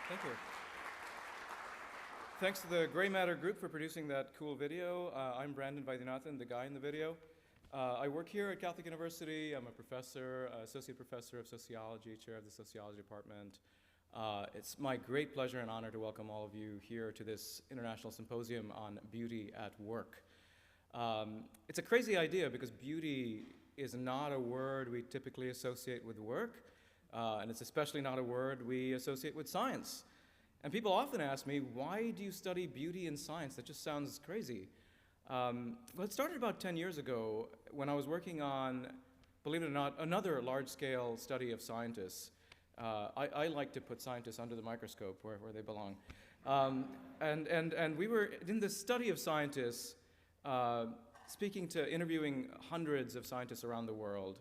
Thank you. Thanks to the Gray Matter group for producing that cool video. I'm Brandon Vaidyanathan, the guy in the video. I work here at Catholic University. I'm a professor, associate professor of sociology, chair of the sociology department. It's my great pleasure and honor to welcome all of you here to this international symposium on beauty at work. It's a crazy idea because beauty is not a word we typically associate with work, and it's especially not a word we associate with science. And people often ask me, why do you study beauty in science? That just sounds crazy. Well, it started about 10 years ago when I was working on, believe it or not, another large-scale study of scientists. I like to put scientists under the microscope where they belong. And we were in this study of scientists, interviewing hundreds of scientists around the world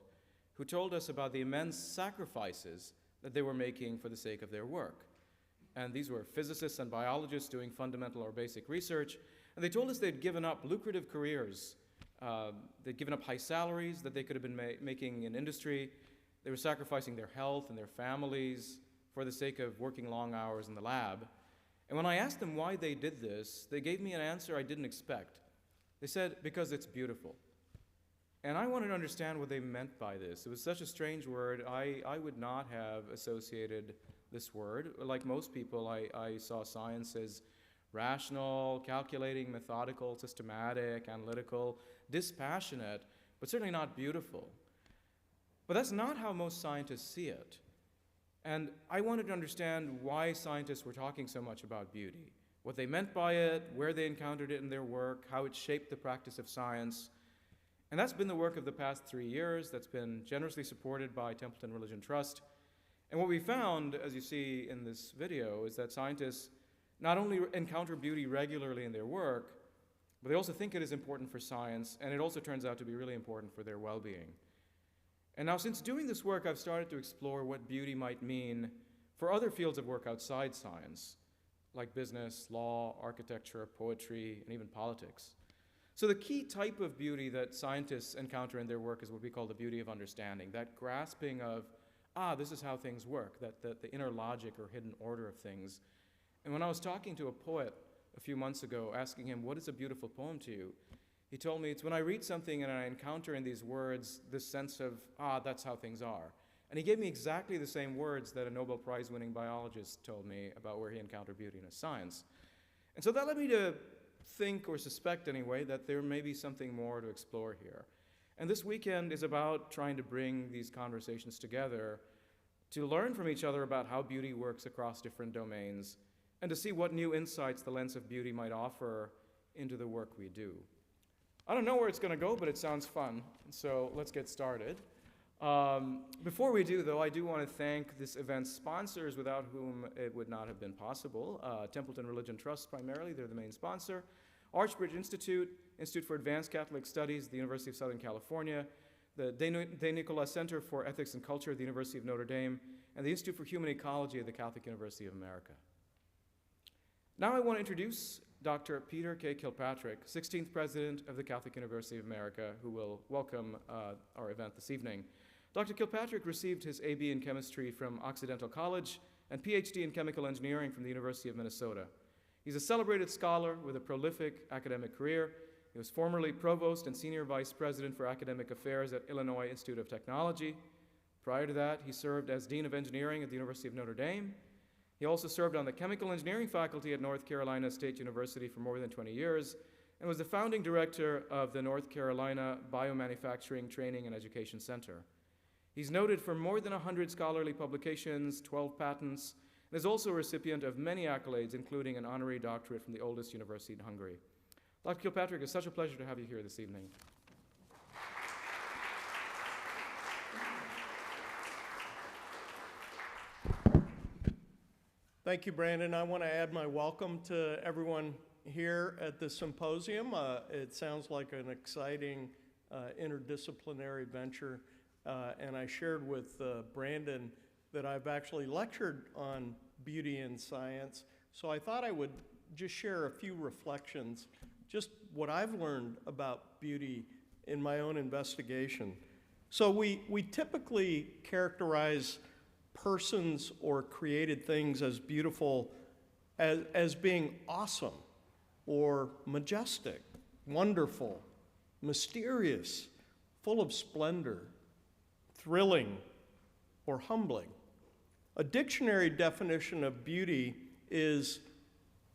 who told us about the immense sacrifices that they were making for the sake of their work. And these were physicists and biologists doing fundamental or basic research. And they told us they'd given up lucrative careers. They'd given up high salaries that they could have been making in industry. They were sacrificing their health and their families for the sake of working long hours in the lab. And when I asked them why they did this, they gave me an answer I didn't expect. They said, because it's beautiful. And I wanted to understand what they meant by this. It was such a strange word. I would not have associated this word. Like most people, I saw science as rational, calculating, methodical, systematic, analytical, dispassionate, but certainly not beautiful. But that's not how most scientists see it. And I wanted to understand why scientists were talking so much about beauty, what they meant by it, where they encountered it in their work, how it shaped the practice of science. And that's been the work of the past 3 years. That's been generously supported by Templeton Religion Trust. And what we found, as you see in this video, is that scientists not only encounter beauty regularly in their work, but they also think it is important for science, and it also turns out to be really important for their well-being. And now, since doing this work, I've started to explore what beauty might mean for other fields of work outside science, like business, law, architecture, poetry, and even politics. So the key type of beauty that scientists encounter in their work is what we call the beauty of understanding, that grasping of, this is how things work, the inner logic or hidden order of things. And when I was talking to a poet a few months ago, asking him, what is a beautiful poem to you? He told me, it's when I read something and I encounter in these words this sense of, that's how things are. And he gave me exactly the same words that a Nobel Prize-winning biologist told me about where he encountered beauty in his science. And so that led me to think, or suspect anyway, that there may be something more to explore here. And this weekend is about trying to bring these conversations together to learn from each other about how beauty works across different domains and to see what new insights the lens of beauty might offer into the work we do. I don't know where it's going to go, but it sounds fun, so let's get started. Before we do, though, I do want to thank this event's sponsors, without whom it would not have been possible. Templeton Religion Trust, primarily, they're the main sponsor. Archbridge Institute, Institute for Advanced Catholic Studies, the University of Southern California, the De Nicola Center for Ethics and Culture at the University of Notre Dame, and the Institute for Human Ecology at the Catholic University of America. Now I want to introduce Dr. Peter K. Kilpatrick, 16th President of the Catholic University of America, who will welcome our event this evening. Dr. Kilpatrick received his AB in chemistry from Occidental College and PhD in chemical engineering from the University of Minnesota. He's a celebrated scholar with a prolific academic career. He was formerly provost and senior vice president for academic affairs at Illinois Institute of Technology. Prior to that, he served as dean of engineering at the University of Notre Dame. He also served on the chemical engineering faculty at North Carolina State University for more than 20 years and was the founding director of the North Carolina Biomanufacturing Training and Education Center. He's noted for more than 100 scholarly publications, 12 patents, and is also a recipient of many accolades, including an honorary doctorate from the oldest university in Hungary. Dr. Kilpatrick, it's such a pleasure to have you here this evening. Thank you, Brandon. I want to add my welcome to everyone here at the symposium. It sounds like an exciting interdisciplinary venture, and I shared with Brandon that I've actually lectured on beauty and science, so I thought I would just share a few reflections, just what I've learned about beauty in my own investigation. So we typically characterize persons or created things as beautiful as being awesome or majestic, wonderful, mysterious, full of splendor, thrilling, or humbling. A dictionary definition of beauty is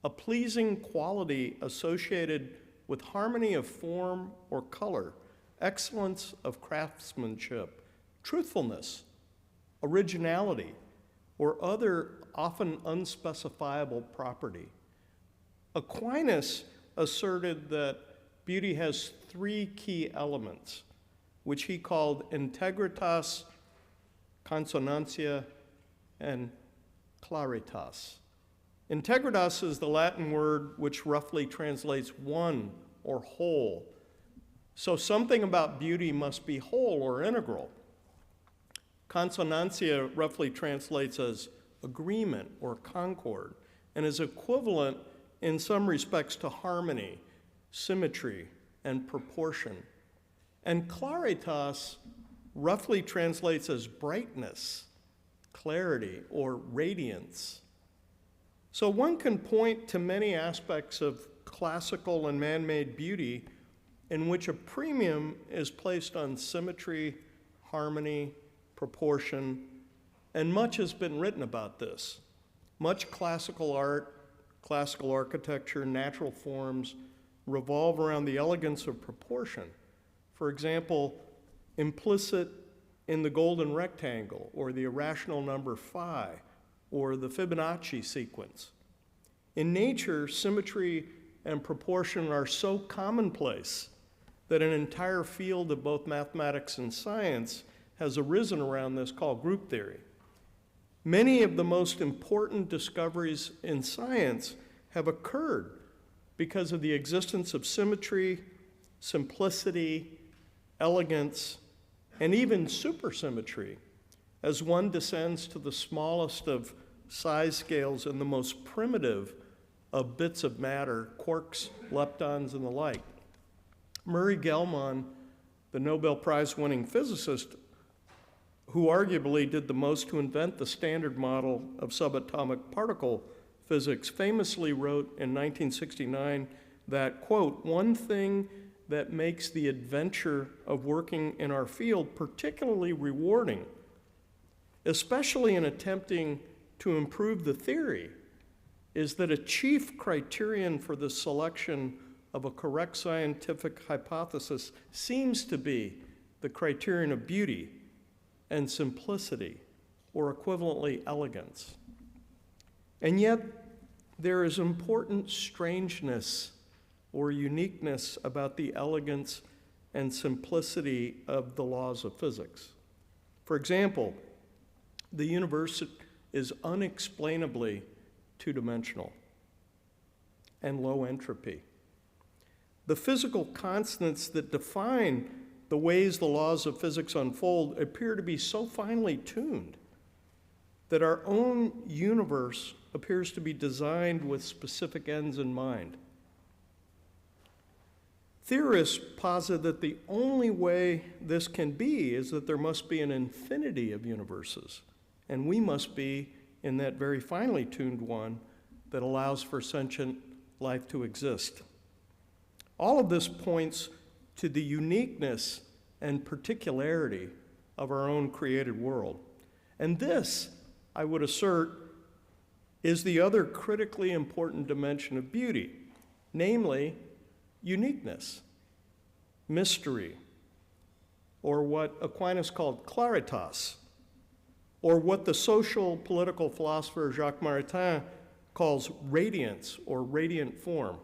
a pleasing quality associated with harmony of form or color, excellence of craftsmanship, truthfulness, originality, or other often unspecifiable property. Aquinas asserted that beauty has three key elements, which he called integritas, consonantia, and claritas. Integritas is the Latin word which roughly translates one or whole. So something about beauty must be whole or integral. Consonantia roughly translates as agreement or concord and is equivalent in some respects to harmony, symmetry, and proportion. And claritas roughly translates as brightness, clarity, or radiance. So one can point to many aspects of classical and man-made beauty in which a premium is placed on symmetry, harmony, proportion, and much has been written about this. Much classical art, classical architecture, natural forms revolve around the elegance of proportion. For example, implicit in the golden rectangle, or the irrational number phi, or the Fibonacci sequence. In nature, symmetry and proportion are so commonplace that an entire field of both mathematics and science has arisen around this called group theory. Many of the most important discoveries in science have occurred because of the existence of symmetry, simplicity, elegance, and even supersymmetry, as one descends to the smallest of size scales and the most primitive of bits of matter, quarks, leptons, and the like. Murray Gell-Mann, the Nobel Prize-winning physicist, who arguably did the most to invent the standard model of subatomic particle physics, famously wrote in 1969 that, quote, "One thing that makes the adventure of working in our field particularly rewarding, especially in attempting to improve the theory, is that a chief criterion for the selection of a correct scientific hypothesis seems to be the criterion of beauty and simplicity, or equivalently elegance. And yet, there is important strangeness or uniqueness about the elegance and simplicity of the laws of physics. For example, the universe is unexplainably two-dimensional and low entropy. The physical constants that define the ways the laws of physics unfold appear to be so finely tuned that our own universe appears to be designed with specific ends in mind. Theorists posit that the only way this can be is that there must be an infinity of universes, and we must be in that very finely tuned one that allows for sentient life to exist. All of this points to the uniqueness and particularity of our own created world. And this, I would assert, is the other critically important dimension of beauty, namely uniqueness, mystery, or what Aquinas called claritas, or what the social political philosopher Jacques Maritain calls radiance or radiant form.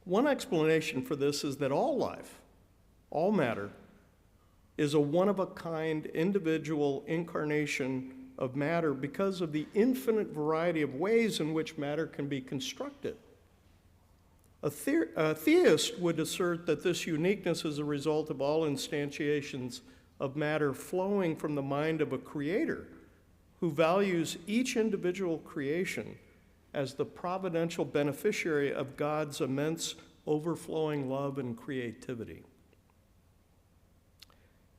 One explanation for this is that all life, all matter, is a one-of-a-kind individual incarnation of matter because of the infinite variety of ways in which matter can be constructed. A theist would assert that this uniqueness is a result of all instantiations of matter flowing from the mind of a creator who values each individual creation as the providential beneficiary of God's immense overflowing love and creativity.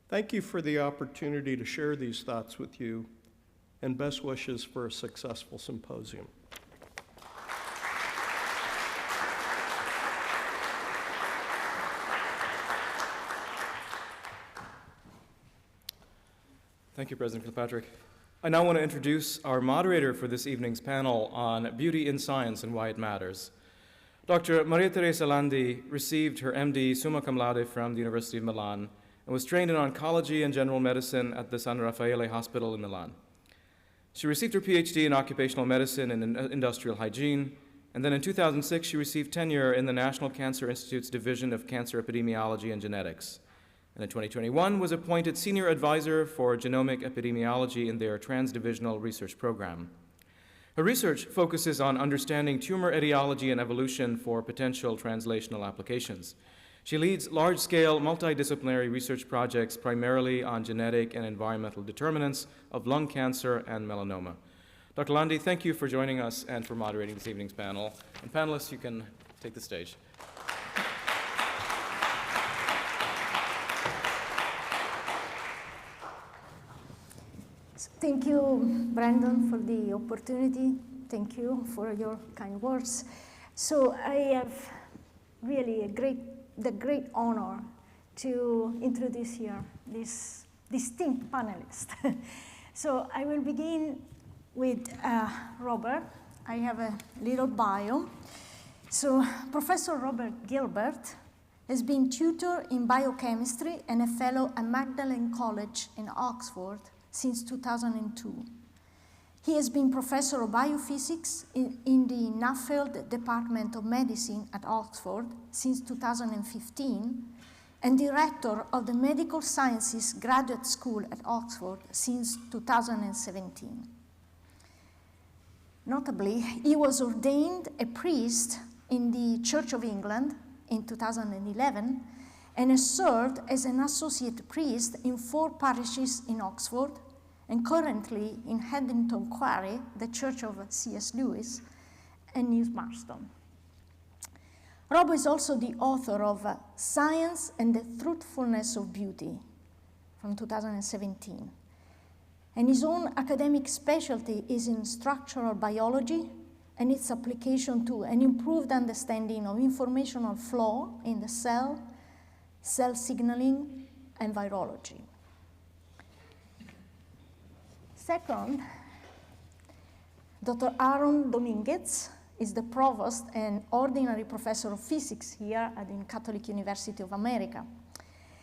Thank you for the opportunity to share these thoughts with you, and best wishes for a successful symposium. Thank you, President Kilpatrick. I now want to introduce our moderator for this evening's panel on beauty in science and why it matters. Dr. Maria Teresa Landi received her MD summa cum laude from the University of Milan and was trained in oncology and general medicine at the San Raffaele Hospital in Milan. She received her PhD in occupational medicine and industrial hygiene, and then in 2006 she received tenure in the National Cancer Institute's Division of Cancer Epidemiology and Genetics. And in 2021 was appointed Senior Advisor for Genomic Epidemiology in their Transdivisional Research Program. Her research focuses on understanding tumor etiology and evolution for potential translational applications. She leads large-scale multidisciplinary research projects primarily on genetic and environmental determinants of lung cancer and melanoma. Dr. Landi, thank you for joining us and for moderating this evening's panel. And panelists, you can take the stage. Thank you, Brandon, for the opportunity. Thank you for your kind words. So I have really the great honor to introduce here this distinct panelist. So I will begin with Robert. I have a little bio. So Professor Robert Gilbert has been tutor in biochemistry and a fellow at Magdalen College in Oxford since 2002. He has been professor of biophysics in the Nuffield Department of Medicine at Oxford since 2015 and director of the Medical Sciences Graduate School at Oxford since 2017. Notably, he was ordained a priest in the Church of England in 2011 and has served as an associate priest in 4 parishes in Oxford and currently in Haddington Quarry, the Church of C.S. Lewis, and New Marston. Rob is also the author of Science and the Truthfulness of Beauty from 2017. And his own academic specialty is in structural biology and its application to an improved understanding of informational flow in the cell, cell signaling, and virology. Second, Dr. Aaron Dominguez is the provost and ordinary professor of physics here at the Catholic University of America.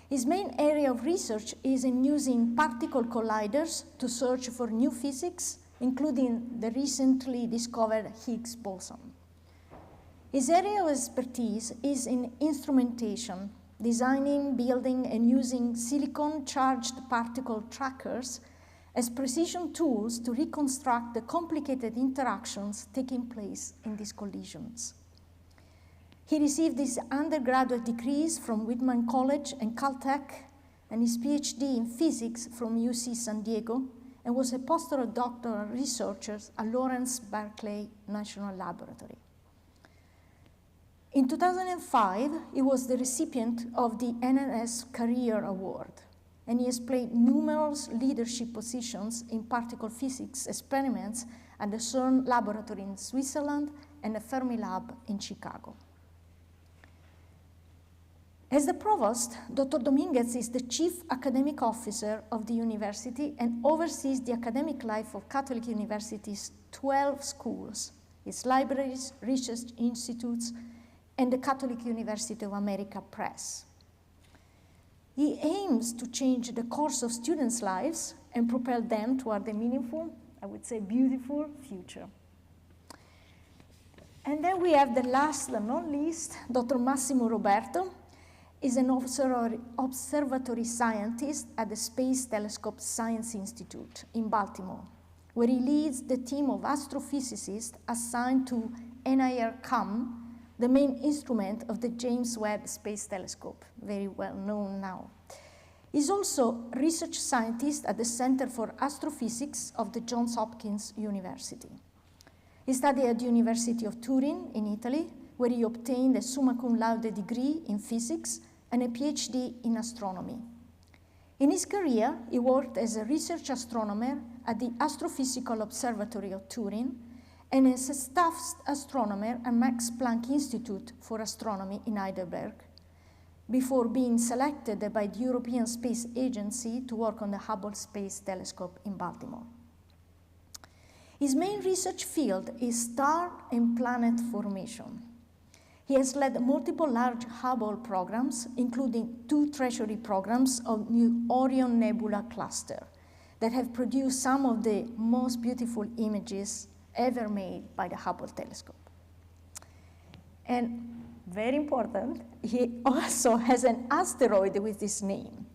His main area of research is in using particle colliders to search for new physics, including the recently discovered Higgs boson. His area of expertise is in instrumentation, designing, building, and using silicon-charged particle trackers as precision tools to reconstruct the complicated interactions taking place in these collisions. He received his undergraduate degrees from Whitman College and Caltech, and his PhD in physics from UC San Diego, and was a postdoctoral doctoral researcher at Lawrence Berkeley National Laboratory. In 2005, he was the recipient of the NNS Career Award, and he has played numerous leadership positions in particle physics experiments at the CERN laboratory in Switzerland and the Fermilab in Chicago. As the provost, Dr. Dominguez is the chief academic officer of the university and oversees the academic life of Catholic University's 12 schools, its libraries, research institutes, and the Catholic University of America Press. He aims to change the course of students' lives and propel them toward a meaningful, I would say beautiful, future. And then we have the last but not least, Dr. Massimo Robberto is an observatory scientist at the Space Telescope Science Institute in Baltimore, where he leads the team of astrophysicists assigned to NIRCam, the main instrument of the James Webb Space Telescope, very well known now. He's also a research scientist at the Center for Astrophysics of the Johns Hopkins University. He studied at the University of Turin in Italy, where he obtained a summa cum laude degree in physics and a PhD in astronomy. In his career, he worked as a research astronomer at the Astrophysical Observatory of Turin and as a staff astronomer at Max Planck Institute for Astronomy in Heidelberg, before being selected by the European Space Agency to work on the Hubble Space Telescope in Baltimore. His main research field is star and planet formation. He has led multiple large Hubble programs, including 2 Treasury programs of New Orion Nebula Cluster that have produced some of the most beautiful images ever made by the Hubble telescope. And very important, he also has an asteroid with this name.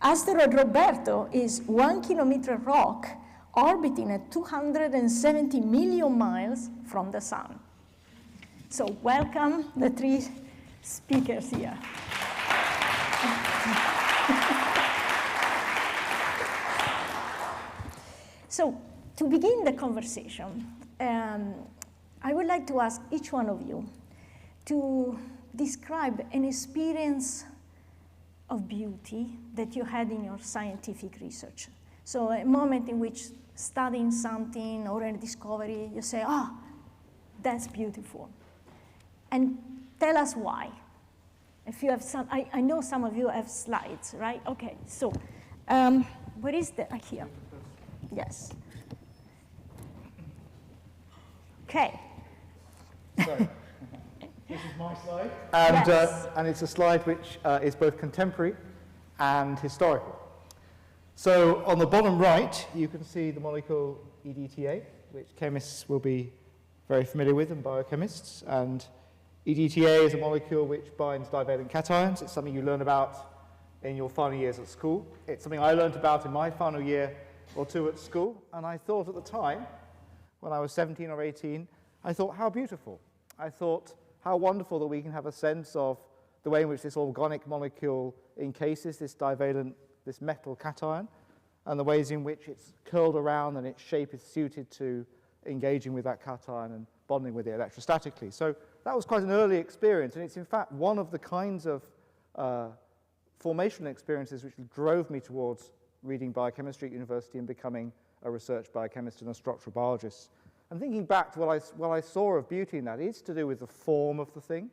Asteroid Robberto is 1 kilometer rock orbiting at 270 million miles from the sun. So welcome the 3 speakers here. So to begin the conversation, I would like to ask each one of you to describe an experience of beauty that you had in your scientific research. So a moment in which studying something or a discovery, you say, ah, that's beautiful. And tell us why. If you have some, I know some of you have slides, right? Okay, so where is the, here? Yes. Okay. So, this is my slide, and, yes. And it's a slide which is both contemporary and historical. So on the bottom right, you can see the molecule EDTA, which chemists will be very familiar with, and biochemists. And EDTA is a molecule which binds divalent cations. It's something you learn about in your final years at school. It's something I learned about in my final year or 2 at school. And I thought at the time, when I was 17 or 18, I thought, how beautiful. I thought, how wonderful that we can have a sense of the way in which this organic molecule encases this divalent, this metal cation, and the ways in which it's curled around and its shape is suited to engaging with that cation and bonding with it electrostatically. So that was quite an early experience, and it's in fact one of the kinds of formational experiences which drove me towards reading biochemistry at university and becoming a research biochemist and a structural biologist. And thinking back to what I saw of beauty in that, it's to do with the form of the thing,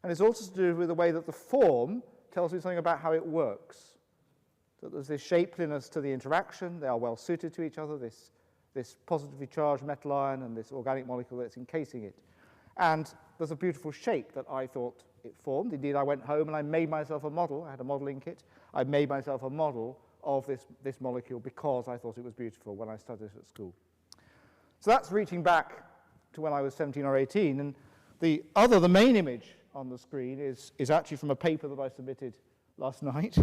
and it's also to do with the way that the form tells me something about how it works. That there's this shapeliness to the interaction, they are well suited to each other, this positively charged metal ion and this organic molecule that's encasing it. And there's a beautiful shape that I thought it formed. Indeed, I went home and I made myself a model. I had a modeling kit. I made myself a model of this molecule because I thought it was beautiful when I studied it at school. So that's reaching back to when I was 17 or 18. And the main image on the screen is actually from a paper that I submitted last night.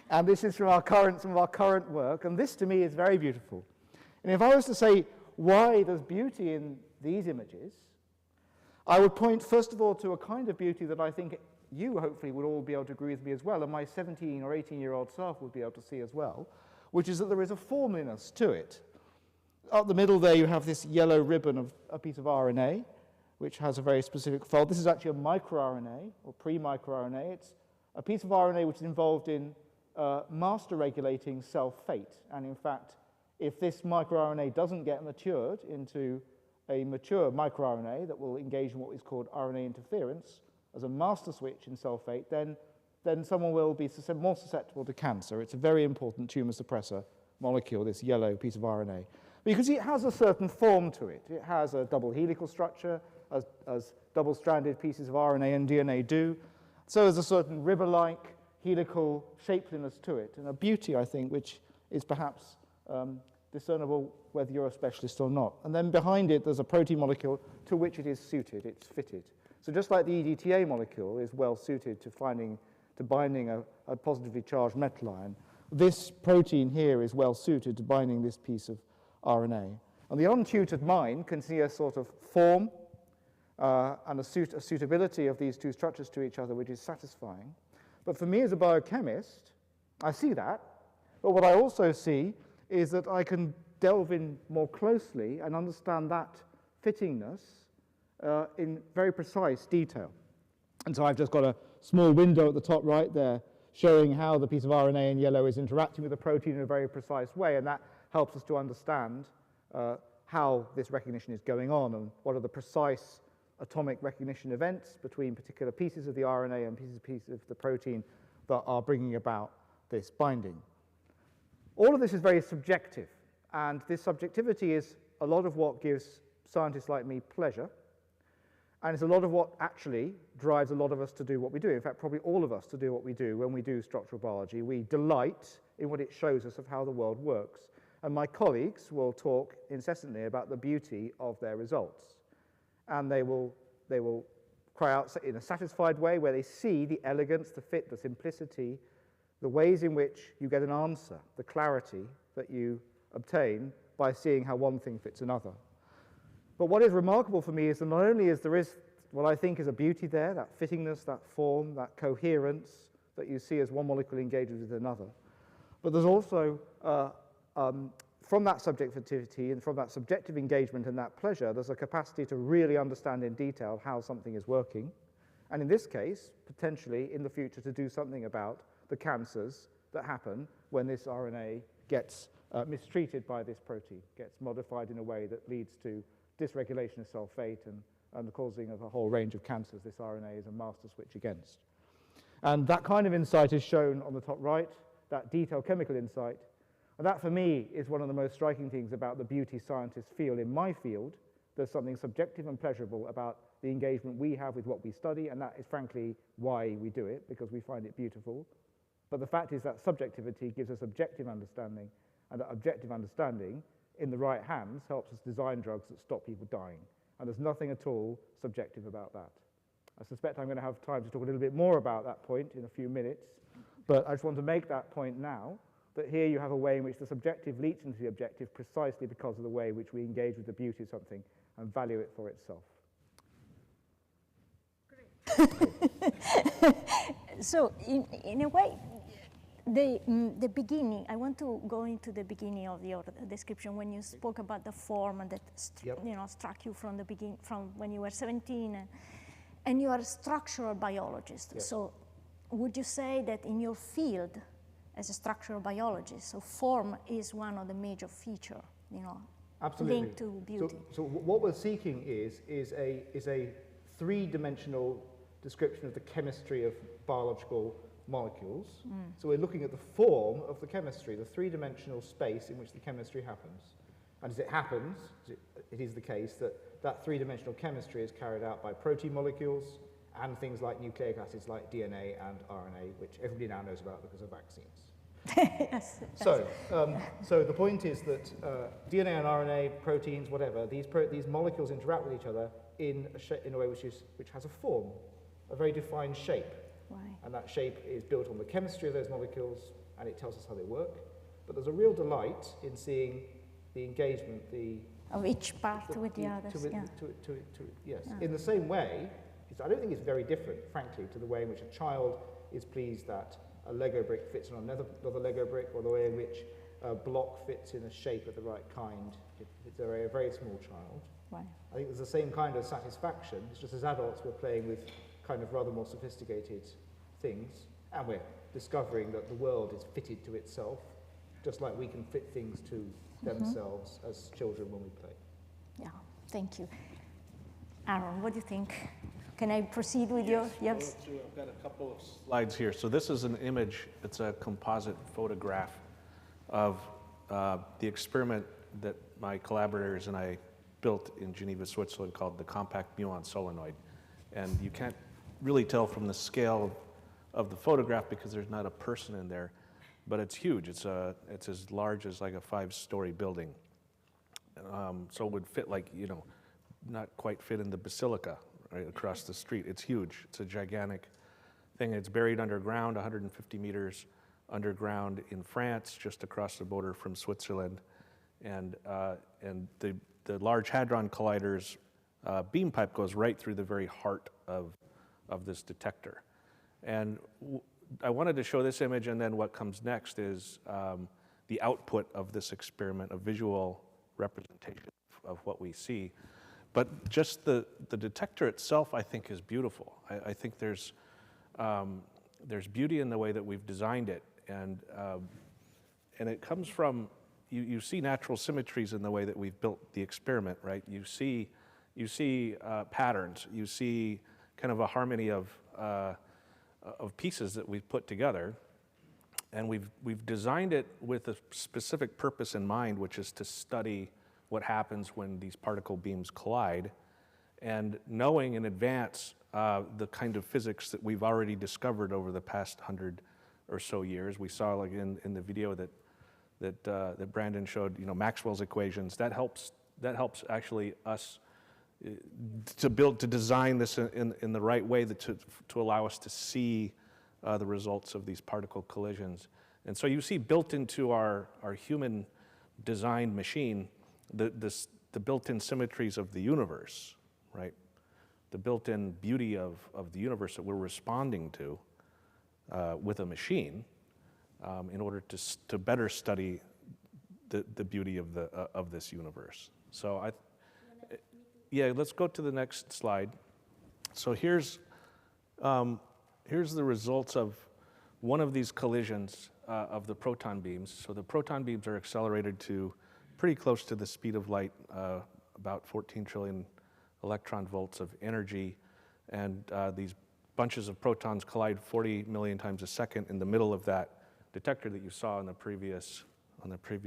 And this is from some of our current work. And this, to me, is very beautiful. And if I was to say why there's beauty in these images, I would point, first of all, to a kind of beauty that I think you, hopefully, would all be able to agree with me as well, and my 17 or 18-year-old self would be able to see as well, which is that there is a formliness to it. Up the middle there, you have this yellow ribbon of a piece of RNA, which has a very specific fold. This is actually a microRNA, or pre-microRNA. It's a piece of RNA which is involved in master regulating cell fate. And in fact, if this microRNA doesn't get matured into a mature microRNA that will engage in what is called RNA interference as a master switch in cell fate, then someone will be more susceptible to cancer. It's a very important tumor suppressor molecule, this yellow piece of RNA. But you can see it has a certain form to it. It has a double helical structure, as double-stranded pieces of RNA and DNA do. So there's a certain river-like helical shapeliness to it, and a beauty, I think, which is perhaps discernible whether you're a specialist or not. And then behind it, there's a protein molecule to which it is suited, it's fitted. So just like the EDTA molecule is well suited to binding a positively charged metal ion, this protein here is well suited to binding this piece of RNA. And the untutored mind can see a sort of form and a suitability of these two structures to each other, which is satisfying. But for me as a biochemist, I see that. But what I also see is that I can delve in more closely and understand that fittingness in very precise detail. And so I've just got a small window at the top right there showing how the piece of RNA in yellow is interacting with the protein in a very precise way, and that helps us to understand how this recognition is going on and what are the precise atomic recognition events between particular pieces of the RNA and pieces of the protein that are bringing about this binding. All of this is very subjective, and this subjectivity is a lot of what gives scientists like me pleasure, and it's a lot of what actually drives a lot of us to do what we do. In fact, probably all of us to do what we do when we do structural biology. We delight in what it shows us of how the world works. And my colleagues will talk incessantly about the beauty of their results. And they will cry out in a satisfied way where they see the elegance, the fit, the simplicity, the ways in which you get an answer, the clarity that you obtain by seeing how one thing fits another. But what is remarkable for me is that not only is there what I think is a beauty there, that fittingness, that form, that coherence that you see as one molecule engages with another, but there's also, from that subjectivity and from that subjective engagement and that pleasure, there's a capacity to really understand in detail how something is working, and in this case, potentially in the future to do something about the cancers that happen when this RNA gets mistreated by this protein, gets modified in a way that leads to dysregulation of cell fate and the causing of a whole range of cancers this RNA is a master switch against. And that kind of insight is shown on the top right, that detailed chemical insight. And that, for me, is one of the most striking things about the beauty scientists feel in my field. There's something subjective and pleasurable about the engagement we have with what we study, and that is, frankly, why we do it, because we find it beautiful. But the fact is that subjectivity gives us objective understanding, and that objective understanding in the right hands helps us design drugs that stop people dying. And there's nothing at all subjective about that. I suspect I'm going to have time to talk a little bit more about that point in a few minutes, but I just want to make that point now, that here you have a way in which the subjective leads into the objective precisely because of the way in which we engage with the beauty of something and value it for itself. Great. So, in a way, the beginning, I want to go into the beginning of your description when you spoke about the form that struck you from the beginning, from when you were 17, and you are a structural biologist. Yep. So would you say that in your field as a structural biologist, so form is one of the major features, Absolutely. linked to beauty? So what we're seeking is a three-dimensional description of the chemistry of biological molecules. So we're looking at the form of the chemistry, the three-dimensional space in which the chemistry happens. And as it happens, it is the case that three-dimensional chemistry is carried out by protein molecules and things like nucleic acids like DNA and RNA, which everybody now knows about because of vaccines. Yes. So the point is that DNA and RNA, proteins, whatever, these molecules interact with each other in a way which has a form, a very defined shape. Right. And that shape is built on the chemistry of those molecules, and it tells us how they work. But there's a real delight in seeing the engagement, of each part with the others. Yes. In the same way, I don't think it's very different, frankly, to the way in which a child is pleased that a Lego brick fits on another Lego brick, or the way in which a block fits in a shape of the right kind if it's a very small child. Right. I think there's the same kind of satisfaction. It's just as adults we're playing with kind of rather more sophisticated things, and we're discovering that the world is fitted to itself, just like we can fit things to themselves as children when we play. Yeah, thank you. Aaron, what do you think? Can I proceed with your, yes? I've got a couple of slides here. So this is an image, it's a composite photograph of the experiment that my collaborators and I built in Geneva, Switzerland, called the compact Muon solenoid. And you can't really tell from the scale of the photograph because there's not a person in there, but it's huge. It's as large as like a 5-story building. So it would fit like, not quite fit in the basilica right across the street. It's huge. It's a gigantic thing. It's buried underground, 150 meters underground in France, just across the border from Switzerland. And the Large Hadron Collider's beam pipe goes right through the very heart of this detector. And I wanted to show this image, and then what comes next is the output of this experiment, a visual representation of what we see. But just the detector itself, I think, is beautiful. I think there's there's beauty in the way that we've designed it, and it comes from, you see natural symmetries in the way that we've built the experiment, right? You see patterns, you see kind of a harmony of pieces that we've put together, and we've designed it with a specific purpose in mind, which is to study what happens when these particle beams collide, and knowing in advance the kind of physics that we've already discovered over the past 100 or so years. We saw, like in the video that Brandon showed, Maxwell's equations. That helps actually us to design this in the right way to allow us to see the results of these particle collisions. And so you see built into our human designed machine the built-in symmetries of the universe, right? The built-in beauty of the universe that we're responding to with a machine in order to better study the beauty of this universe. So yeah, let's go to the next slide. So here's the results of one of these collisions of the proton beams. So the proton beams are accelerated to pretty close to the speed of light, about 14 trillion electron volts of energy, and these bunches of protons collide 40 million times a second in the middle of that detector that you saw on the previous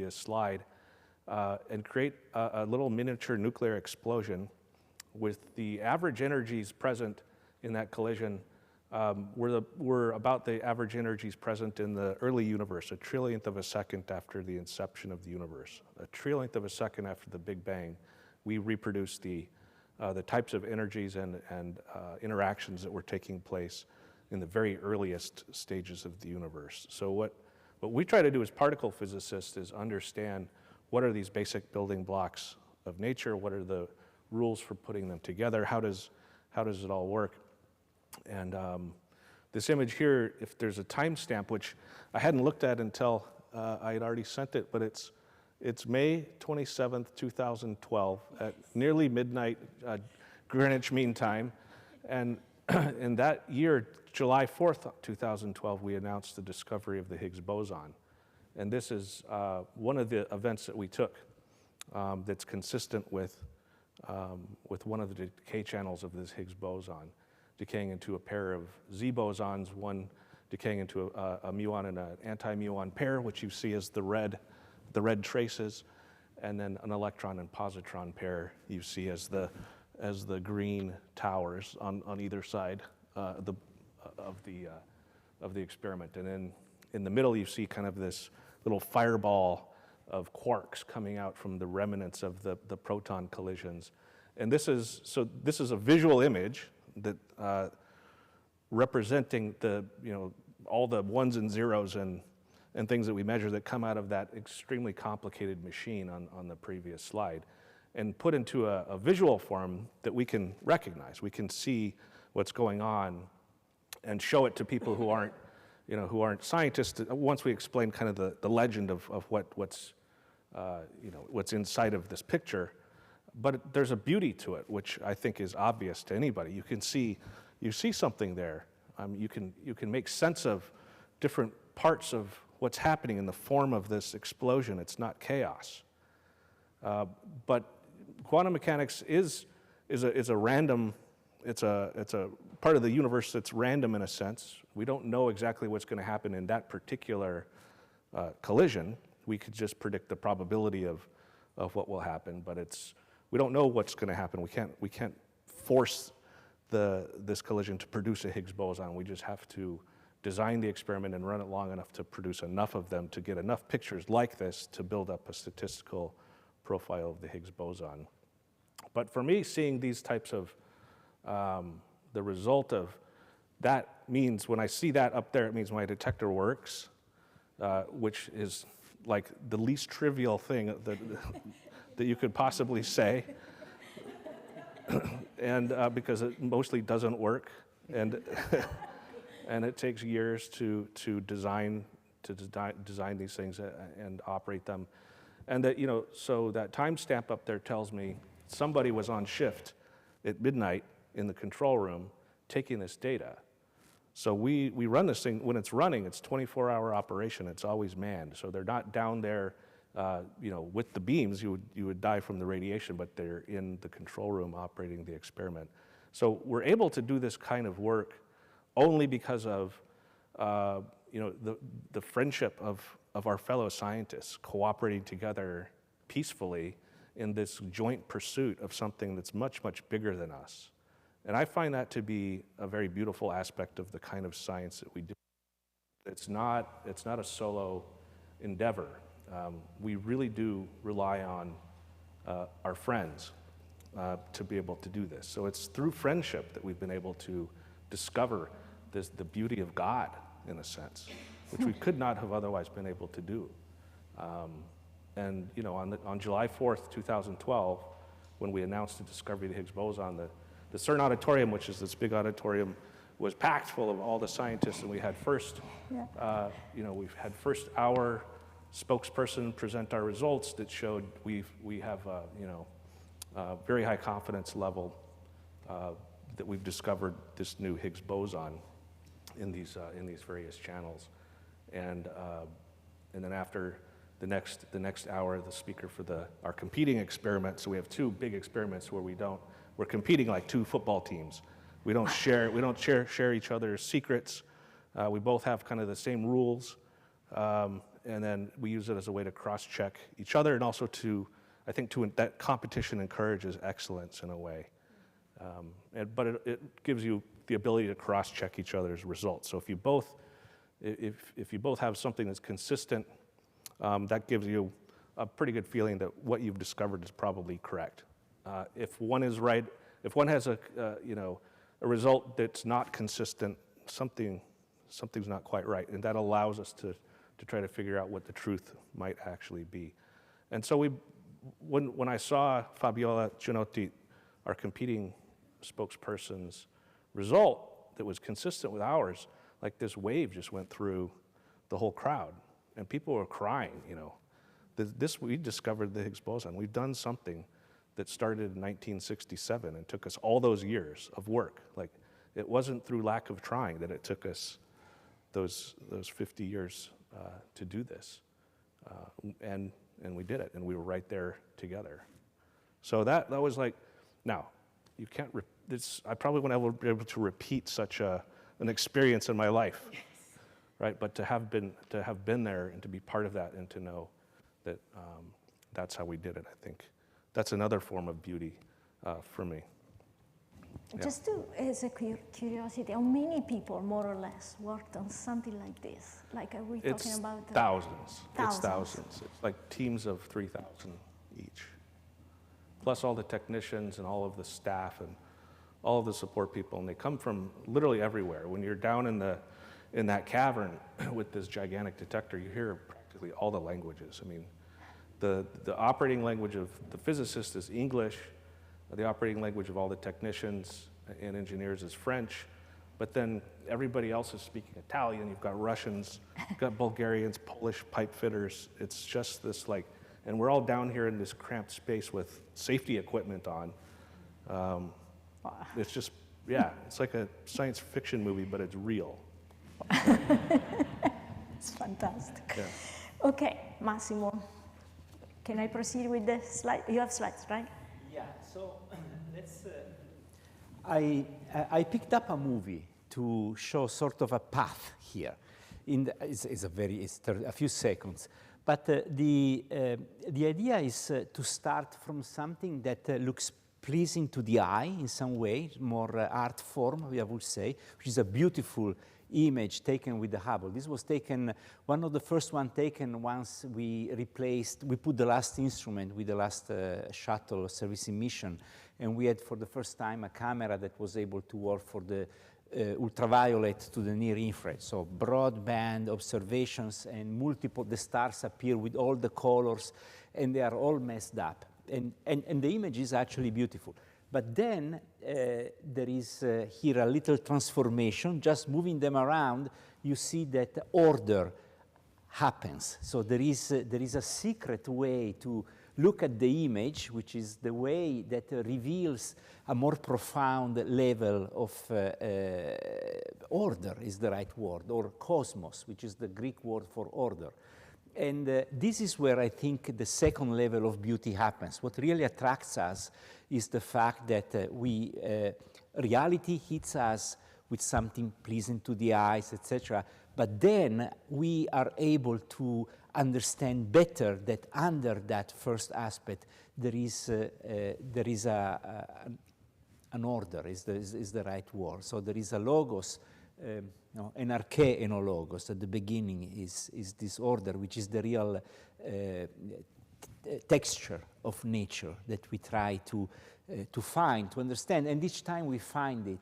slide, and create a little miniature nuclear explosion with the average energies present in that collision were about the average energies present in the early universe, a trillionth of a second after the inception of the universe. A trillionth of a second after the Big Bang, we reproduced the types of energies and interactions that were taking place in the very earliest stages of the universe. So what we try to do as particle physicists is understand what are these basic building blocks of nature, what are the rules for putting them together, how does it all work? And this image here, if there's a timestamp, which I hadn't looked at until I had already sent it, but it's May 27th, 2012 at nearly midnight Greenwich Mean Time. And in that year, July 4th, 2012, we announced the discovery of the Higgs boson. And this is one of the events that we took that's consistent with one of the decay channels of this Higgs boson, decaying into a pair of Z bosons, one decaying into a muon and an anti-muon pair, which you see as the red traces, and then an electron and positron pair you see as the green towers on either side of the experiment. And then in the middle you see kind of this little fireball of quarks coming out from the remnants of the proton collisions. And this is a visual image that representing all the ones and zeros and things that we measure that come out of that extremely complicated machine on the previous slide, and put into a visual form that we can recognize. We can see what's going on and show it to people who aren't scientists. Once we explain kind of the legend of what's inside of this picture, but there's a beauty to it, which I think is obvious to anybody. You see something there. You can make sense of different parts of what's happening in the form of this explosion. It's not chaos. But quantum mechanics is a random. It's a part of the universe that's random in a sense. We don't know exactly what's going to happen in that particular collision. We could just predict the probability of what will happen, but we don't know what's going to happen. We can't force this collision to produce a Higgs boson. We just have to design the experiment and run it long enough to produce enough of them to get enough pictures like this to build up a statistical profile of the Higgs boson. But for me, seeing these types of the result of that means when I see that up there, it means my detector works, which is like the least trivial thing that you could possibly say, and because it mostly doesn't work, and and it takes years to design these things and operate them, and that so that timestamp up there tells me somebody was on shift at midnight in the control room taking this data. So we run this thing, when it's running, it's 24-hour operation, it's always manned. So they're not down there, with the beams, you would die from the radiation, but they're in the control room operating the experiment. So we're able to do this kind of work only because of, the friendship of our fellow scientists cooperating together peacefully in this joint pursuit of something that's much, much bigger than us. And I find that to be a very beautiful aspect of the kind of science that we do. It's not a solo endeavor. We really do rely on our friends to be able to do this. So it's through friendship that we've been able to discover the beauty of God, in a sense, which we could not have otherwise been able to do. And on July 4th, 2012, when we announced the discovery of the Higgs boson, the CERN auditorium, which is this big auditorium, was packed full of all the scientists, and we had we've had first our spokesperson present our results that showed we have very high confidence level that we've discovered this new Higgs boson in these various channels, and then after the next hour, the speaker for our competing experiment. So we have two big experiments where we're competing like two football teams. We don't share each other's secrets. We both have kind of the same rules, and then we use it as a way to cross-check each other, and also that competition encourages excellence in a way. But it gives you the ability to cross-check each other's results. So if you both have something that's consistent, that gives you a pretty good feeling that what you've discovered is probably correct. If one is right, if one has a result that's not consistent, something's not quite right, and that allows us to try to figure out what the truth might actually be. And so when I saw Fabiola Gianotti, our competing spokesperson's result that was consistent with ours, like this wave just went through the whole crowd, and people were crying. We discovered the Higgs boson. We've done something that started in 1967 and took us all those years of work. Like, it wasn't through lack of trying that it took us those 50 years to do this, and we did it, and we were right there together. So that was like, now you can't. I probably wouldn't be able to repeat such an experience in my life, right? But to have been there and to be part of that and to know that that's how we did it, I think that's another form of beauty for me. Yeah. Just as a curiosity, how many people, more or less, worked on something like this? Like, are we talking about thousands? It's thousands. It's like teams of 3,000 each, plus all the technicians and all of the staff and all of the support people, and they come from literally everywhere. When you're down in that cavern with this gigantic detector, you hear practically all the languages. I mean, the operating language of the physicist is English. The operating language of all the technicians and engineers is French, but then everybody else is speaking Italian. You've got Russians, you've got Bulgarians, Polish pipe fitters. It's just this and we're all down here in this cramped space with safety equipment on. It's just, it's like a science fiction movie, but it's real. It's fantastic. Yeah. Okay, Massimo, can I proceed with the slide? You have slides, right? Yeah, so let's. I picked up a movie to show sort of a path here. It's a few seconds, but the idea is to start from something that looks pleasing to the eye in some way, more art form, I would say, which is a beautiful image taken with the Hubble. This was taken, one of the first one taken once we put the last instrument with the last shuttle servicing mission, and we had for the first time a camera that was able to work for the ultraviolet to the near infrared. So broadband observations, and the stars appear with all the colors, and they are all messed up. And the image is actually beautiful. But then there is here a little transformation. Just moving them around, you see that order happens. So there is a secret way to look at the image, which is the way that reveals a more profound level order is the right word, or cosmos, which is the Greek word for order. And this is where I think the second level of beauty happens. What really attracts us is the fact that reality hits us with something pleasing to the eyes, etc. But then we are able to understand better that under that first aspect there is an order, is the right word. So there is a logos, an arche and a logos. At the beginning is this order, which is the real texture of nature that we try to find, to understand. And each time we find it,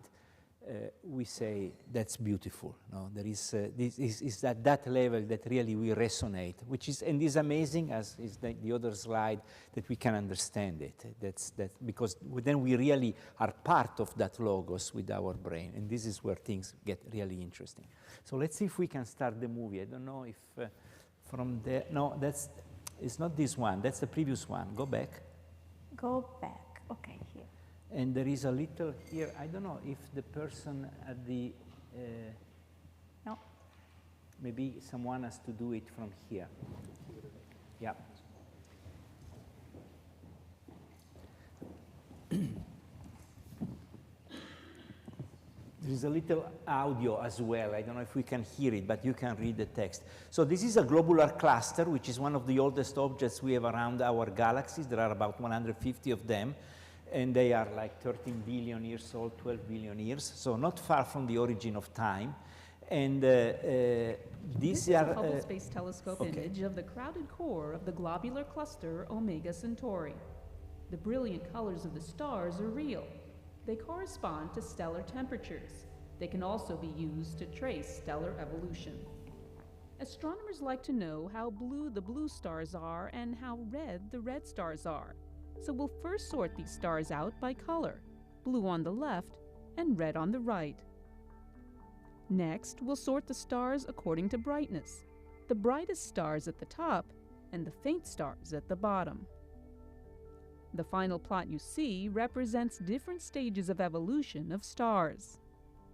we say that's beautiful. No, there is this is at that level that really we resonate, which is and is amazing, as is the other slide, that we can understand it. That's because then we really are part of that logos with our brain, and this is where things get really interesting. So let's see if we can start the movie. I don't know if from there. No, it's not this one. That's the previous one. Go back. Go back. Okay, here. And there is a little here, I don't know if the person at the, no. Maybe someone has to do it from here. Yeah. There is a little audio as well. I don't know if we can hear it, but you can read the text. So this is a globular cluster, which is one of the oldest objects we have around our galaxies. There are about 150 of them. And they are like 13 billion years old, 12 billion years, so not far from the origin of time. And This is a Hubble Space Telescope image of the crowded core of the globular cluster Omega Centauri. The brilliant colors of the stars are real. They correspond to stellar temperatures. They can also be used to trace stellar evolution. Astronomers like to know how blue the blue stars are and how red the red stars are. So we'll first sort these stars out by color, blue on the left and red on the right. Next, we'll sort the stars according to brightness, the brightest stars at the top and the faint stars at the bottom. The final plot you see represents different stages of evolution of stars.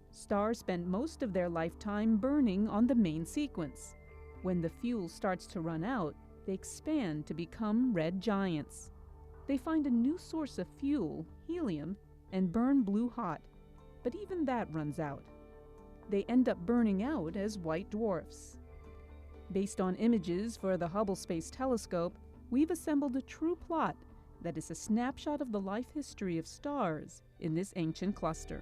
Stars spend most of their lifetime burning on the main sequence. When the fuel starts to run out, they expand to become red giants. They find a new source of fuel, helium, and burn blue hot, but even that runs out. They end up burning out as white dwarfs. Based on images for the Hubble Space Telescope, we've assembled a true plot that is a snapshot of the life history of stars in this ancient cluster.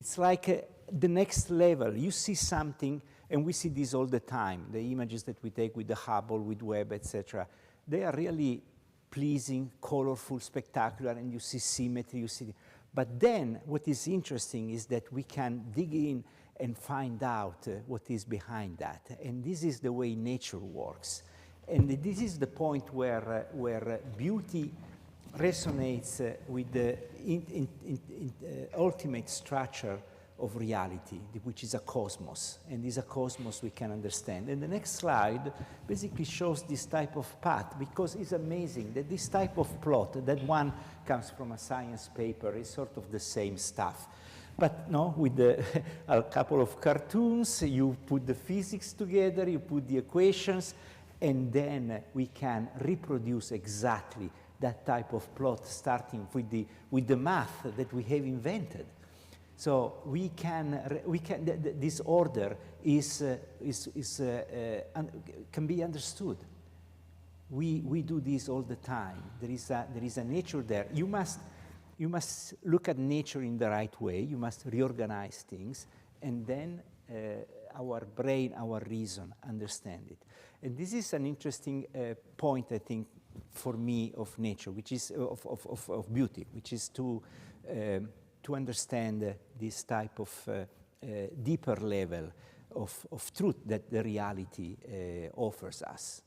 It's like the next level. You see something, and we see this all the time. The images that we take with the Hubble, with Webb, etc. They are really pleasing, colorful, spectacular, and you see symmetry, you see. But then what is interesting is that we can dig in and find out what is behind that. And this is the way nature works. And this is the point where beauty resonates with the ultimate structure of reality, which is a cosmos. And is a cosmos we can understand. And the next slide basically shows this type of path, because it's amazing that this type of plot, that one comes from a science paper, is sort of the same stuff. But no, with a couple of cartoons, you put the physics together, you put the equations, and then we can reproduce exactly that type of plot, starting with the math that we have invented. So this order can be understood. We do this all the time. There is a nature there. You must look at nature in the right way. You must reorganize things, and then our brain, our reason, understand it. And this is an interesting point, I think, for me, of nature, which is of beauty, which is to understand this type of deeper level of truth that the reality offers us.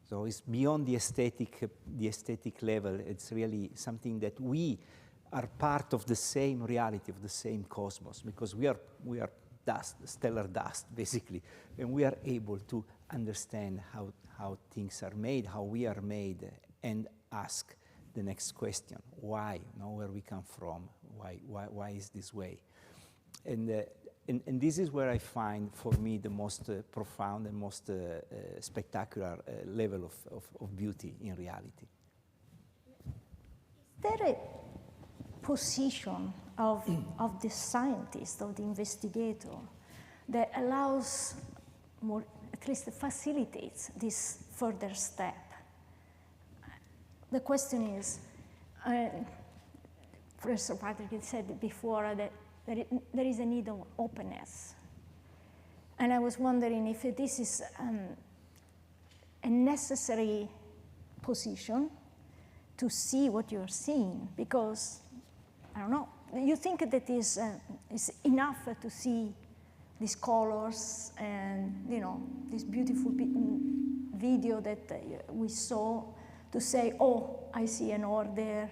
So it's beyond the aesthetic level. It's really something that we are part of the same reality, of the same cosmos, because we are dust, stellar dust, basically, and we are able to understand how things are made, how we are made, and ask the next question. Why? Know where we come from? Why is this way? And this is where I find, for me, the most profound and most spectacular level of beauty in reality. Is there a position of the scientist, of the investigator, that allows more, at least facilitates this further step? The question is, Professor Patrick said before that there is a need of openness. And I was wondering if this is a necessary position to see what you're seeing, because, I don't know, you think that is enough to see these colors and, you know, this beautiful video that we saw, to say, oh, I see an order,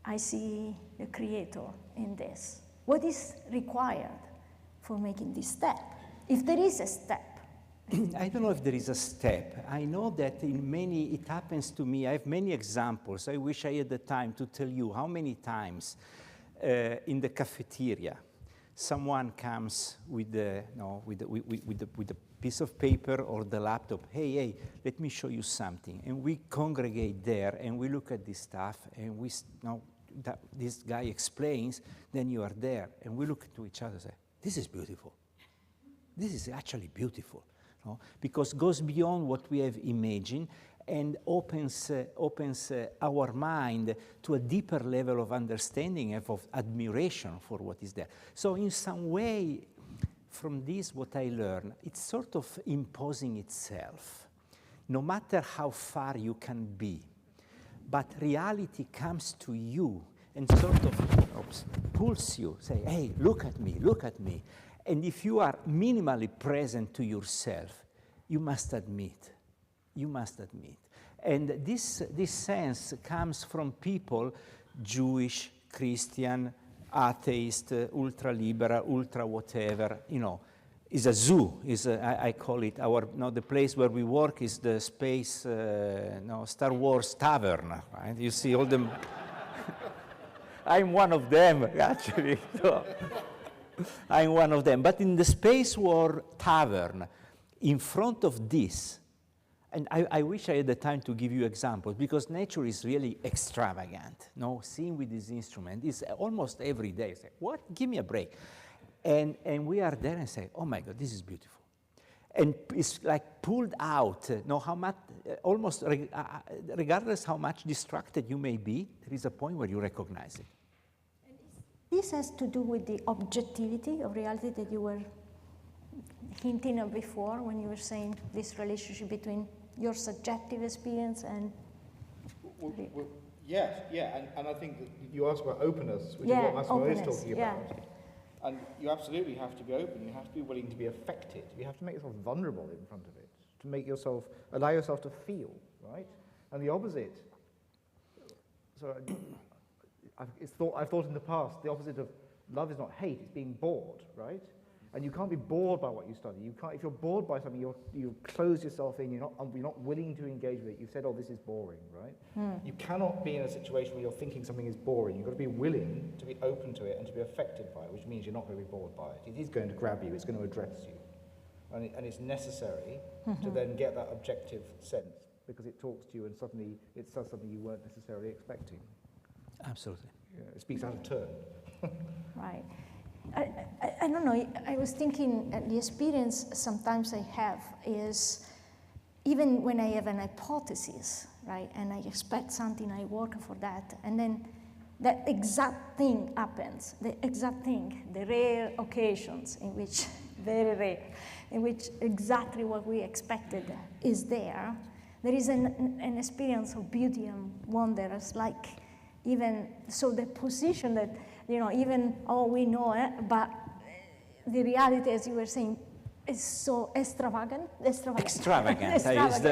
I see a creator in this. What is required for making this step, if there is a step? I don't know if there is a step. I know that it happens to me. I have many examples. I wish I had the time to tell you how many times in the cafeteria someone comes with a piece of paper or the laptop. Hey, let me show you something. And we congregate there and we look at this stuff and this guy explains, then you are there. And we look to each other and say, this is beautiful. This is actually beautiful. No? Because it goes beyond what we have imagined and opens our mind to a deeper level of understanding and of admiration for what is there. So in some way, from this, what I learn, it's sort of imposing itself, no matter how far you can be. But reality comes to you and sort of pulls you, say, hey, look at me, look at me. And if you are minimally present to yourself, you must admit. And this sense comes from people, Jewish, Christian, atheist, ultra-liberal, ultra-whatever, you know. Is a zoo, I call it, the place where we work is the space, Star Wars tavern, right? You see all them. I'm one of them, actually. So, I'm one of them. But in the Space War tavern, in front of this, and I wish I had the time to give you examples, because nature is really extravagant. No, seeing with this instrument is almost every day. Say, what? Give me a break. And we are there and say, oh my God, this is beautiful. And it's like pulled out, how much, almost regardless how much distracted you may be, there is a point where you recognize it. This has to do with the objectivity of reality that you were hinting at before when you were saying this relationship between your subjective experience and... Yes, and I think that you asked about openness, which is what Massimo is talking about. And you absolutely have to be open. You have to be willing to be affected. You have to make yourself vulnerable in front of it, to make yourself, allow yourself to feel, right? And the opposite, I've thought in the past, the opposite of love is not hate, it's being bored, right? And you can't be bored by what you study. You can't, if you're bored by something, you close yourself in, you're not willing to engage with it. You've said, oh, this is boring, right? You cannot be in a situation where you're thinking something is boring. You've got to be willing to be open to it and to be affected by it, which means you're not going to be bored by it. It is going to grab you, it's going to address you. And it's necessary to then get that objective sense, because it talks to you and suddenly it says something you weren't necessarily expecting. Absolutely. Yeah, it speaks out of turn. Right. I don't know, I was thinking the experience sometimes I have is, even when I have an hypothesis, right, and I expect something, I work for that, and then that exact thing happens, the exact thing, the rare occasions in which, very rare, in which exactly what we expected is there is an experience of beauty and wonder. It's like, even, so the position that, even, we know it, but the reality, as you were saying, is so extravagant. Extravagant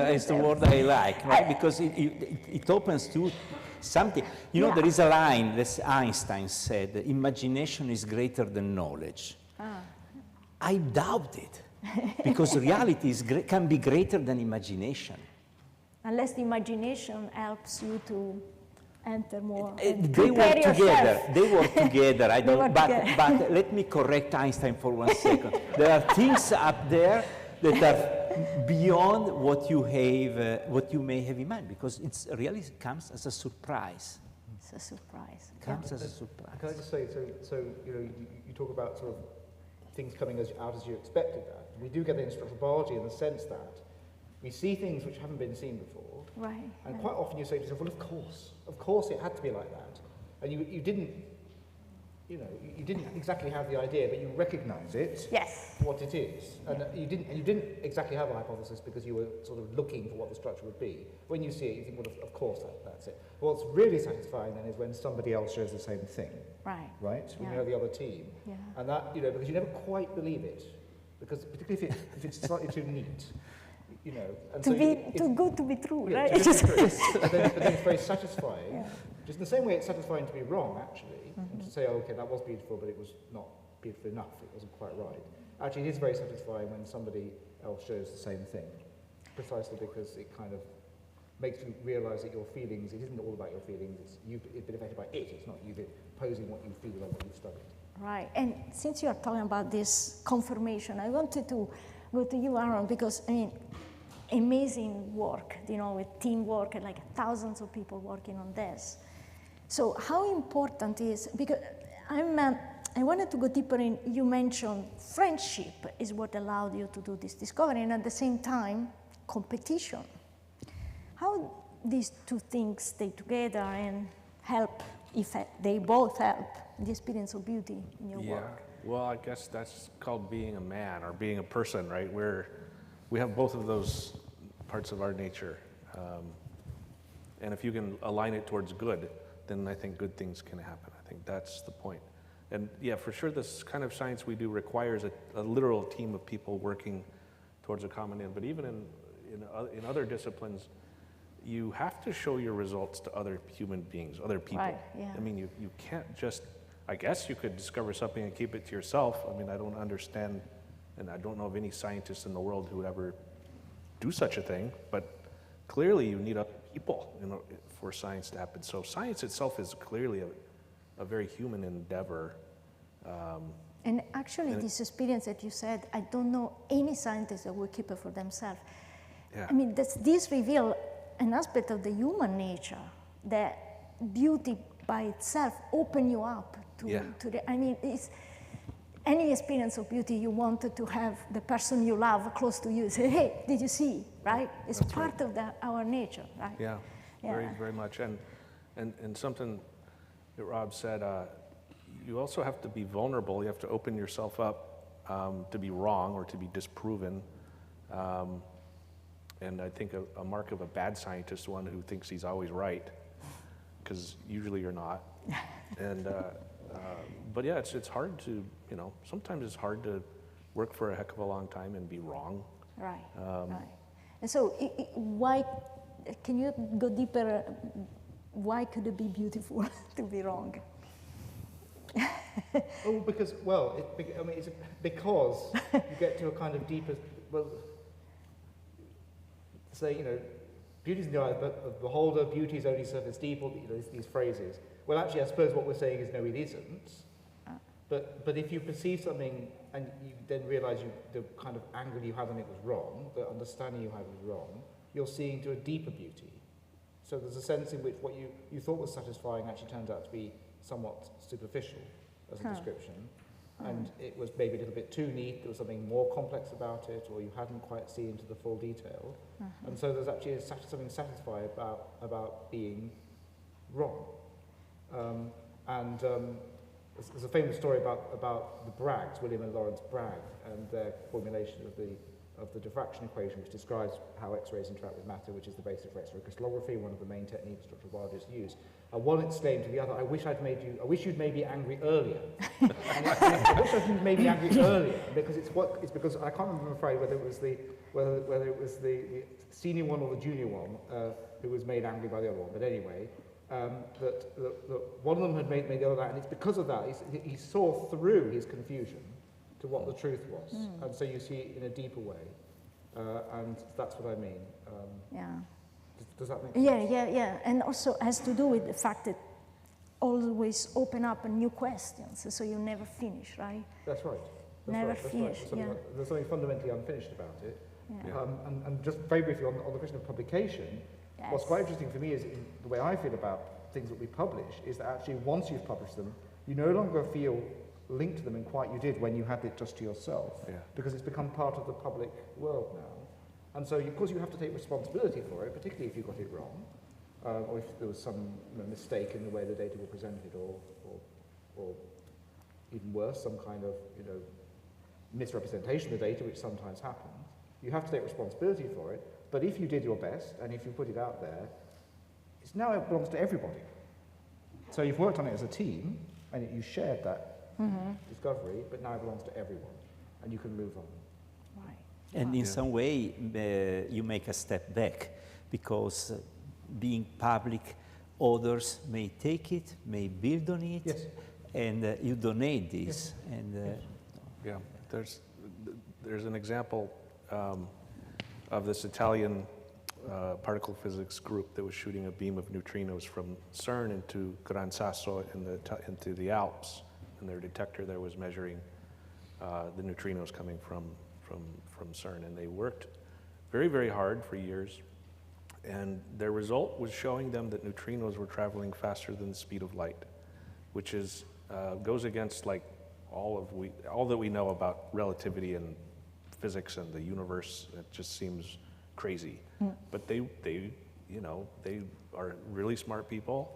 is the word I like, right? Because it opens to something. There is a line that Einstein said, imagination is greater than knowledge. I doubt it, because reality can be greater than imagination. unless the imagination helps you to enter more. They work together. They work together. I don't. But let me correct Einstein for 1 second. There are things up there that are beyond what you have, what you may have in mind, because it's really comes as a surprise. It's a surprise. Comes as a surprise. Can I just say, so you know, you talk about sort of things coming out as you expected that. We do get the instructional biology in the sense that we see things which haven't been seen before. Right. And quite often you say to yourself, well, of course it had to be like that. And you didn't, you know, you didn't exactly have the idea, but you recognize it, yes, what it is. And you didn't exactly have a hypothesis because you were sort of looking for what the structure would be. When you see it, you think, well, of course that's it. What's really satisfying then is when somebody else shows the same thing. Right. Right? When Yeah. you know the other team. Yeah. And that, you know, because you never quite believe it. Because particularly if it's slightly too neat. You know, and To so be too good to be true, yeah, right? but then it's very satisfying. Yeah. Just in the same way it's satisfying to be wrong, actually, and to say, oh, okay, that was beautiful, but it was not beautiful enough, it wasn't quite right. Actually, it is very satisfying when somebody else shows the same thing, precisely because it kind of makes you realize that your feelings, it isn't all about your feelings, you've been affected by it, it's not you posing what you feel and what you've studied. Right, and since you are talking about this confirmation, I wanted to go to you, Aaron, because, I mean, amazing work, you know, with teamwork and like thousands of people working on this. So how important is, because I wanted to go deeper in, you mentioned friendship is what allowed you to do this discovery, and at the same time, competition. How these two things stay together and help, if they both help, the experience of beauty in your work? Well, I guess that's called being a man or being a person, right? We have both of those parts of our nature. And if you can align it towards good, then I think good things can happen. I think that's the point. And yeah, for sure, this kind of science we do requires a literal team of people working towards a common end. But even in other disciplines, you have to show your results to other human beings, other people. Right, yeah. I mean, you can't just, I guess you could discover something and keep it to yourself. I mean, I don't understand, and I don't know of any scientists in the world who would ever do such a thing, but clearly you need other people for science to happen. So science itself is clearly a very human endeavor. And actually, this experience that you said, I don't know any scientist that will keep it for themselves. Yeah. I mean, this reveals an aspect of the human nature, that beauty by itself open you up to the, I mean, it's any experience of beauty you wanted to have the person you love close to you, say, hey, did you see, right? It's That's part of our nature, right? Yeah, very, very much. And something that Rob said, you also have to be vulnerable. You have to open yourself up to be wrong or to be disproven. And I think a mark of a bad scientist is one who thinks he's always right, because usually you're not. And but yeah, it's hard to, sometimes it's hard to work for a heck of a long time and be wrong. Right, right. And so why, can you go deeper, why could it be beautiful to be wrong? Oh, because, it's because you get to a kind of deeper, say, beauty is in the eye of the beholder, beauty is only surface deep, or these phrases. Well, actually, I suppose what we're saying is no, it isn't. But if you perceive something and you then realize the kind of angle you had on it was wrong, the understanding you had was wrong, you're seeing to a deeper beauty. So there's a sense in which what you thought was satisfying actually turns out to be somewhat superficial as a description. And it was maybe a little bit too neat, there was something more complex about it, or you hadn't quite seen to the full detail. And so there's actually something satisfying about being wrong. There's a famous story about the Braggs, William and Lawrence Bragg, and their formulation of the diffraction equation, which describes how X-rays interact with matter, which is the basis for X-ray crystallography, one of the main techniques structural biologists use. One exclaimed to the other, I wish you'd made me angry earlier. I wish you'd made me angry earlier, because it's because I can't remember, I'm afraid, whether it was the senior one or the junior one who was made angry by the other one. But anyway, that one of them had made the other, and it's because of that he saw through his confusion to what the truth was, and so you see it in a deeper way, and that's what I mean. Does that make sense? Yeah. And also has to do with the fact that always open up new questions, so you never finish, right? That's right. Never finish, yeah. There's something fundamentally unfinished about it. Yeah. And just very briefly on the question of publication, Yes. what's quite interesting for me is the way I feel about things that we publish is that actually once you've published them, you no longer feel linked to them in quite you did when you had it just to yourself, because it's become part of the public world now. And so, of course, you have to take responsibility for it, particularly if you got it wrong, or if there was some mistake in the way the data were presented, or even worse, some kind of misrepresentation of the data, which sometimes happens. You have to take responsibility for it, but if you did your best, and if you put it out there, it belongs to everybody. So you've worked on it as a team, and you shared that discovery, but now it belongs to everyone, and you can move on. Right. And in some way, you make a step back, because being public, others may take it, may build on it, Yes. and you donate this. Yes. And Yeah, there's an example of this Italian particle physics group that was shooting a beam of neutrinos from CERN into Gran Sasso into the Alps, and their detector there was measuring the neutrinos coming from CERN, and they worked very, very hard for years, and their result was showing them that neutrinos were traveling faster than the speed of light, which is goes against like all that we know about relativity and physics and the universe. It just seems crazy. But they are really smart people,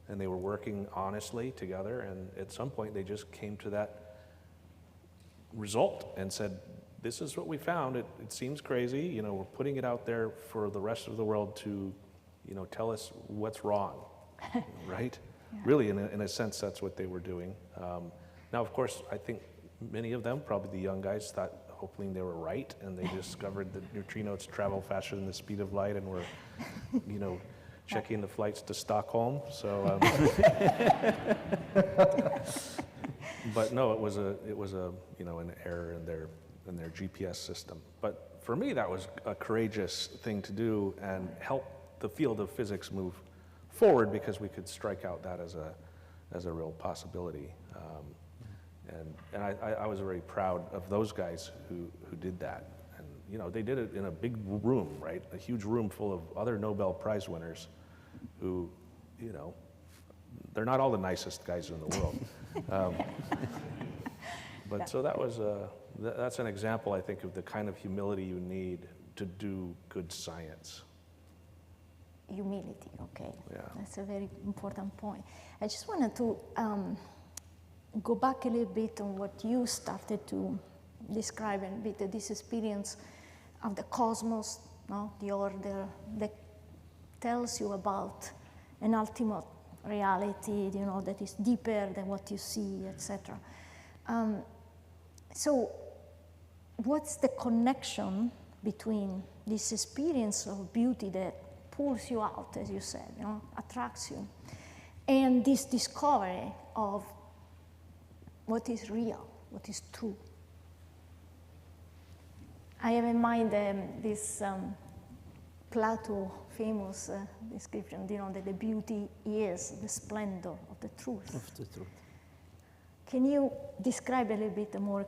and they were working honestly together, and at some point they just came to that result and said, this is what we found. It seems crazy, we're putting it out there for the rest of the world to, tell us what's wrong, right? Yeah. Really, in a sense, that's what they were doing. Now, of course, I think many of them, probably the young guys, thought hopefully they were right, and they discovered that neutrinos travel faster than the speed of light, and were, checking the flights to Stockholm. So, but no, it was an error in their GPS system. But for me, that was a courageous thing to do and help the field of physics move forward, because we could strike out that as a real possibility. And I was very proud of those guys who did that. And they did it in a big room, right? A huge room full of other Nobel Prize winners who, they're not all the nicest guys in the world. But so that's an example, I think, of the kind of humility you need to do good science. Humility, okay. Yeah. That's a very important point. I just wanted to go back a little bit on what you started to describe, a bit this experience of the cosmos, the order that tells you about an ultimate reality, that is deeper than what you see, etc. So what's the connection between this experience of beauty that pulls you out, as you said, attracts you, and this discovery of what is real, what is true? I have in mind this Plato famous description, that the beauty is the splendor of the truth. of the truth. Can you describe a little bit more,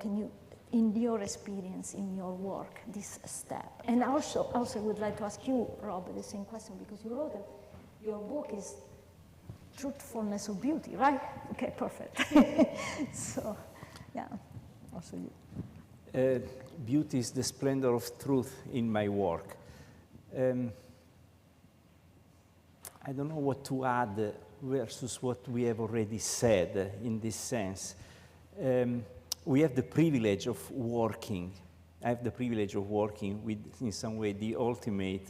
in your experience, in your work, this step? And also would like to ask you, Rob, the same question, because you wrote that your book is Truthfulness of Beauty, right? Okay, perfect. So, yeah, also you. Beauty is the splendor of truth in my work. I don't know what to add versus what we have already said in this sense. We have the privilege of working. I have the privilege of working with, in some way, the ultimate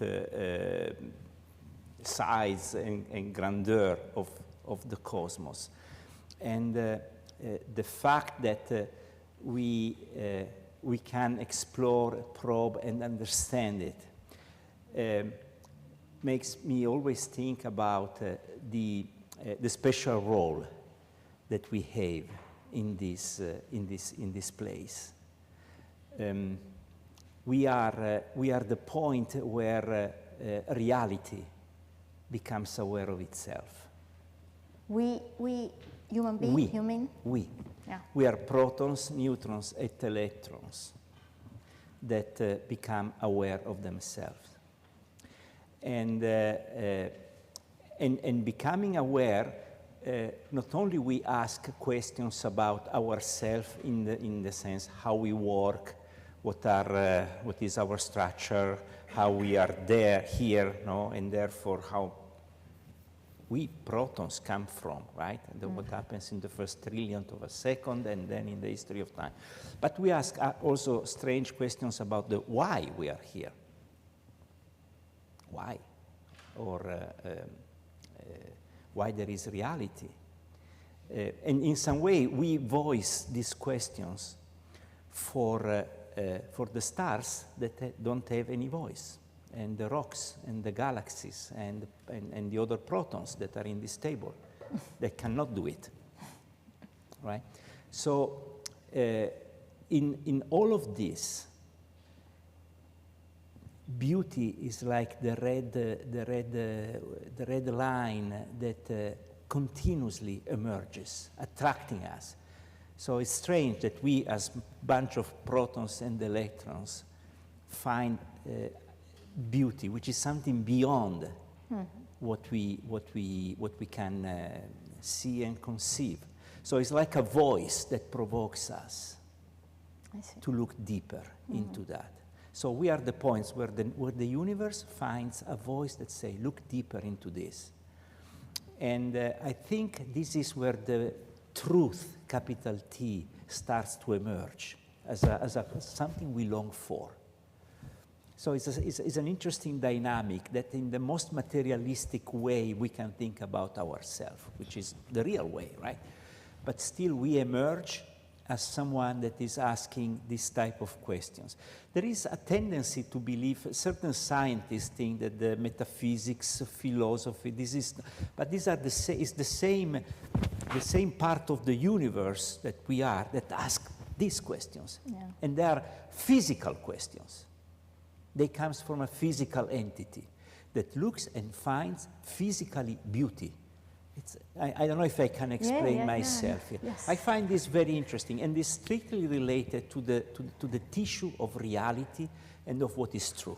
size and grandeur of the cosmos. And the fact that we can explore, probe, and understand it makes me always think about the special role that we have in this place. We are the point where reality becomes aware of itself. We human beings, you mean? We. Yeah. We are protons, neutrons, and electrons that become aware of themselves. And becoming aware, not only we ask questions about ourselves in the sense how we work, what is our structure, how we are here, no, and therefore how we protons come from, right? And what happens in the first trillionth of a second and then in the history of time. But we ask also strange questions about the why we are here. Why? Or why there is reality. And in some way, we voice these questions for the stars that don't have any voice, and the rocks, and the galaxies, and the other protons that are in this table. They cannot do it, right? So in all of this, beauty is like the red line that continuously emerges, attracting us. So it's strange that we, as bunch of protons and electrons, find beauty, which is something beyond what we can see and conceive. So it's like a voice that provokes us to look deeper into that. So we are the points where the universe finds a voice that says, look deeper into this. And I think this is where the truth, capital T, starts to emerge as something we long for. So it's an interesting dynamic that in the most materialistic way we can think about ourselves, which is the real way, right? But still we emerge as someone that is asking this type of questions. There is a tendency to believe, certain scientists think that the metaphysics, philosophy, but these are the same part of the universe that we are, that ask these questions. Yeah. And they are physical questions. They come from a physical entity that looks and finds physically beauty. I don't know if I can explain myself here. Yes. I find this very interesting, and is strictly related to the tissue of reality and of what is true.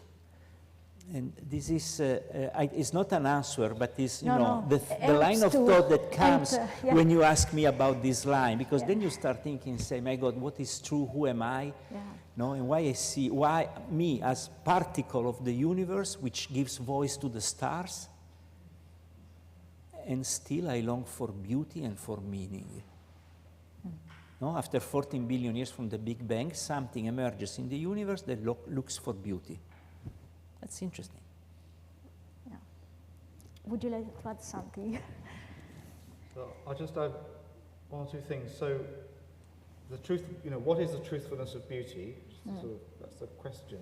And this is, it's not an answer, but it's, the line of thought that comes when you ask me about this line, because then you start thinking, say, my God, what is true? Who am I? Yeah. No, and why me as particle of the universe, which gives voice to the stars, and still I long for beauty and for meaning. No, after 14 billion years from the Big Bang, something emerges in the universe that looks for beauty. That's interesting. Yeah. Would you like to add something? Well, I'll just add one or two things. So, the truth, what is the truthfulness of beauty? That's the question.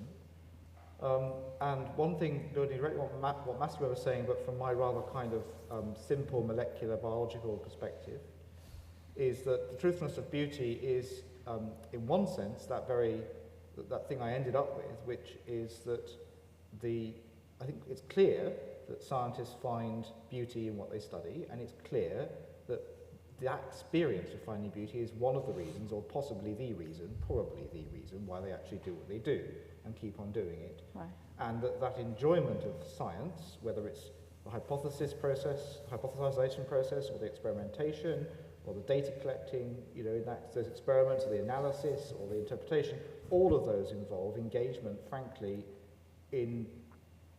And one thing, building directly on what Massimo was saying, but from my rather kind of simple molecular biological perspective, is that the truthfulness of beauty is, in one sense, that thing I ended up with, which is that I think it's clear that scientists find beauty in what they study, and it's clear that that experience of finding beauty is one of the reasons, or possibly the reason, probably the reason, why they actually do what they do and keep on doing it. Right. And that enjoyment of science, whether it's the hypothesization process, or the experimentation, or the data collecting, in those experiments, or the analysis, or the interpretation, all of those involve engagement, frankly, in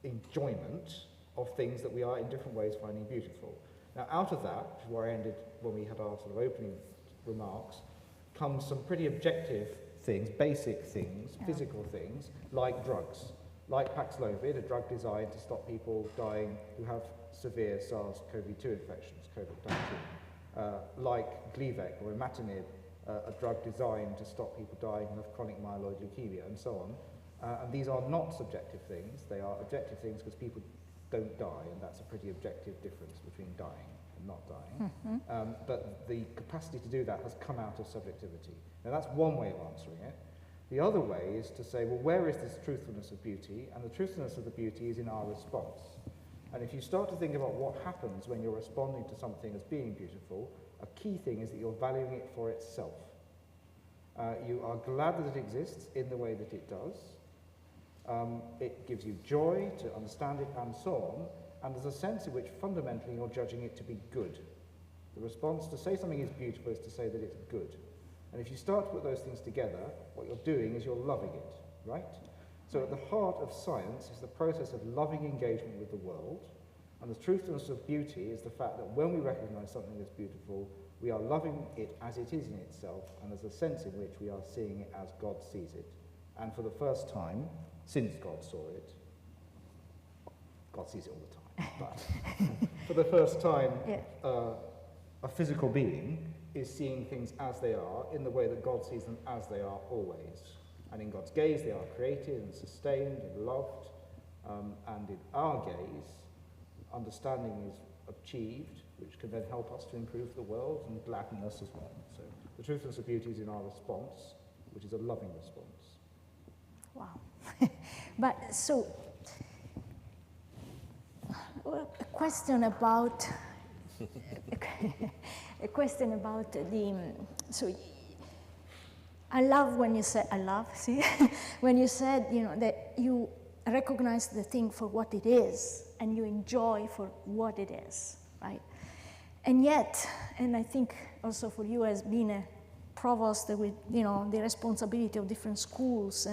enjoyment of things that we are in different ways finding beautiful. Now, out of that, which is where I ended when we had our sort of opening remarks, comes some pretty objective things, basic things, physical things, like drugs. Like Paxlovid, a drug designed to stop people dying who have severe SARS-CoV-2 infections, COVID-19. Like Gleevec or imatinib, a drug designed to stop people dying who have chronic myeloid leukemia, and so on. And these are not subjective things. They are objective things because people don't die, and that's a pretty objective difference between dying and not dying. But the capacity to do that has come out of subjectivity. Now, that's one way of answering it. The other way is to say, well, where is this truthfulness of beauty? And the truthfulness of the beauty is in our response. And if you start to think about what happens when you're responding to something as being beautiful, a key thing is that you're valuing it for itself. You are glad that it exists in the way that it does. It gives you joy to understand it and so on. And there's a sense in which fundamentally you're judging it to be good. The response to say something is beautiful is to say that it's good. And if you start to put those things together, what you're doing is you're loving it, right? So at the heart of science is the process of loving engagement with the world. And the truthfulness of beauty is the fact that when we recognize something as beautiful, we are loving it as it is in itself, and there's a sense in which we are seeing it as God sees it. And for the first time, since God saw it, God sees it all the time, but for the first time, a physical being is seeing things as they are in the way that God sees them as they are always. And in God's gaze, they are created and sustained and loved. And in our gaze, understanding is achieved, which can then help us to improve the world and gladden us as well. So the truthfulness of beauty is in our response, which is a loving response. Wow. But so, a question about so I love when you said, when you said, that you recognize the thing for what it is and you enjoy for what it is, right? And yet, and I think also for you as being a provost with, the responsibility of different schools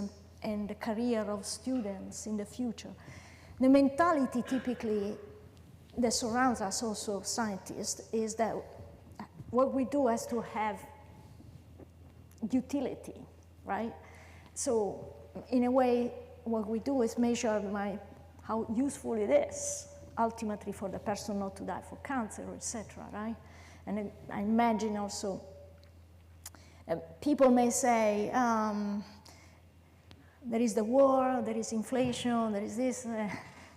and the career of students in the future, the mentality typically that surrounds us also scientists is that what we do has to have utility, right? So in a way, what we do is measure how useful it is ultimately for the person not to die for cancer, etc., right? And I imagine also people may say, there is the war, there is inflation, there is this,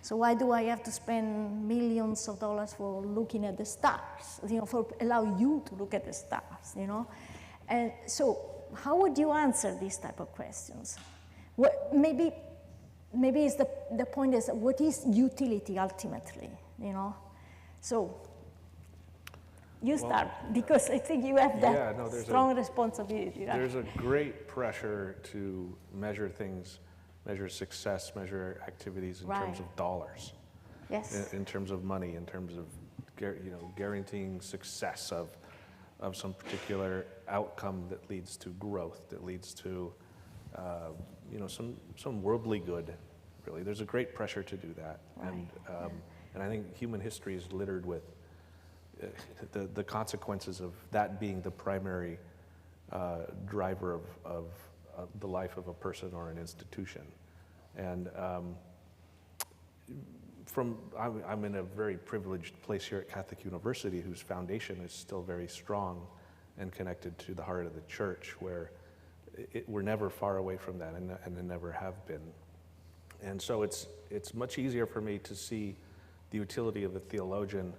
so why do I have to spend millions of dollars for looking at the stars, for allow you to look at the stars, And so how would you answer these type of questions? Maybe it's the point is, what is utility ultimately, So you start, because I think you have that strong responsibility. Right? There's a great pressure to measure things, measure success, measure activities in terms of dollars. Yes. In terms of money, in terms of guaranteeing success of some particular outcome that leads to growth, that leads to some worldly good. Really, there's a great pressure to do that, and I think human history is littered with the consequences of that being the primary driver of the life of a person or an institution. And I'm in a very privileged place here at Catholic University, whose foundation is still very strong and connected to the heart of the church, where we're never far away from that, and never have been. And so it's much easier for me to see the utility of a theologian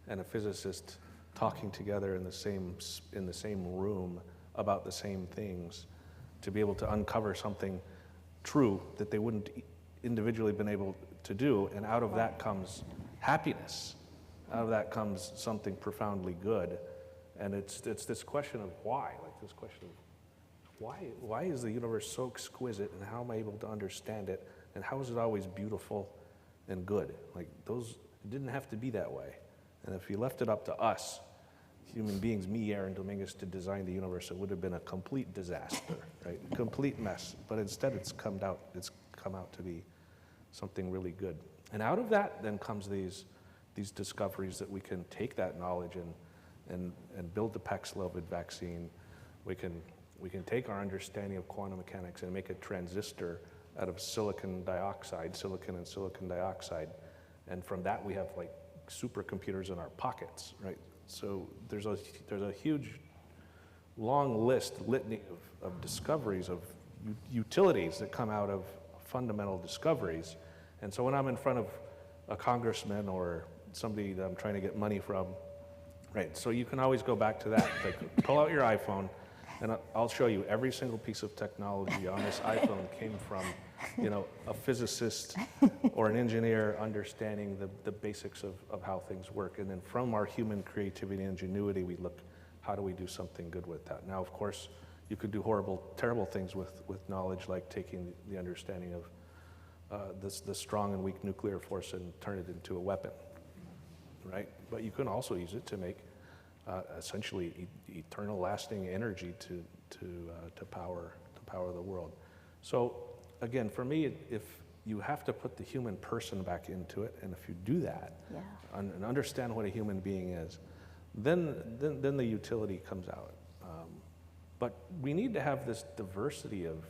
and a physicist talking together in the same room about the same things, to be able to uncover something true that they wouldn't individually been able to do, and out of that comes happiness. Out of that comes something profoundly good, and it's this question of why, this question of why is the universe so exquisite, and how am I able to understand it, and how is it always beautiful and good? It didn't have to be that way. And if you left it up to us, human beings, me, Aaron Dominguez, to design the universe, it would have been a complete disaster, right? A complete mess. But instead, it's come out to be something really good. And out of that then comes these discoveries that we can take that knowledge and build the Paxlovid vaccine. We can take our understanding of quantum mechanics and make a transistor out of silicon and silicon dioxide. And from that, we have supercomputers in our pockets, right? So there's a huge, long litany of discoveries, of utilities that come out of fundamental discoveries. And so when I'm in front of a congressman or somebody that I'm trying to get money from, right? So you can always go back to that. Pull out your iPhone And I'll show you every single piece of technology on this iPhone came from, a physicist or an engineer understanding the basics of how things work. And then from our human creativity and ingenuity, we look, how do we do something good with that? Now, of course, you could do horrible, terrible things with knowledge, like taking the understanding of the strong and weak nuclear force and turn it into a weapon, right? But you can also use it to make essentially eternal, lasting energy to power the world. So again, for me, if you have to put the human person back into it, and if you do that and understand what a human being is, then the utility comes out. But we need to have this diversity of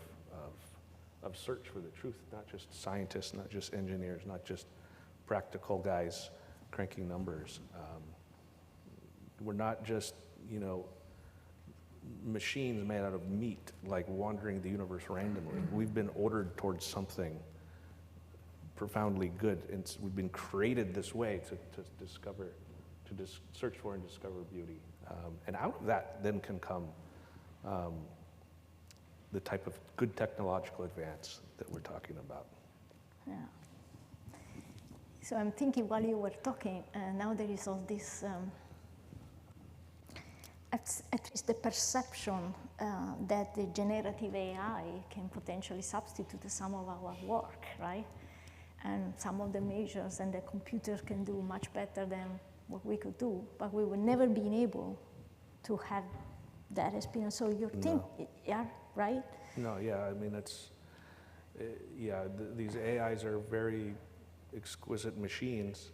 search for the truth, not just scientists, not just engineers, not just practical guys cranking numbers. We're not just, machines made out of meat, like wandering the universe randomly. We've been ordered towards something profoundly good, and we've been created this way to search for and discover beauty. And out of that then can come the type of good technological advance that we're talking about. Yeah. So I'm thinking while you were talking, now there is all this, at least the perception that the generative AI can potentially substitute some of our work, right? And some of the measures and the computer can do much better than what we could do, but we would never be able to have that experience. So you think, yeah, right? No, yeah, I mean, these AIs are very exquisite machines,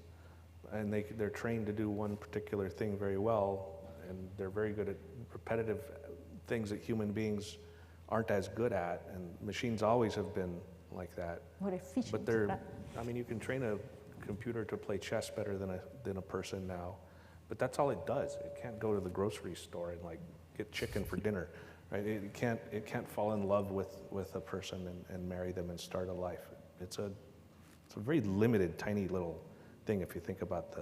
and they're trained to do one particular thing very well, and they're very good at repetitive things that human beings aren't as good at, and machines always have been like that. More efficient. But you can train a computer to play chess better than a person now, but that's all it does. It can't go to the grocery store and get chicken for dinner, right? It can't fall in love with a person and marry them and start a life. It's a very limited, tiny little thing if you think about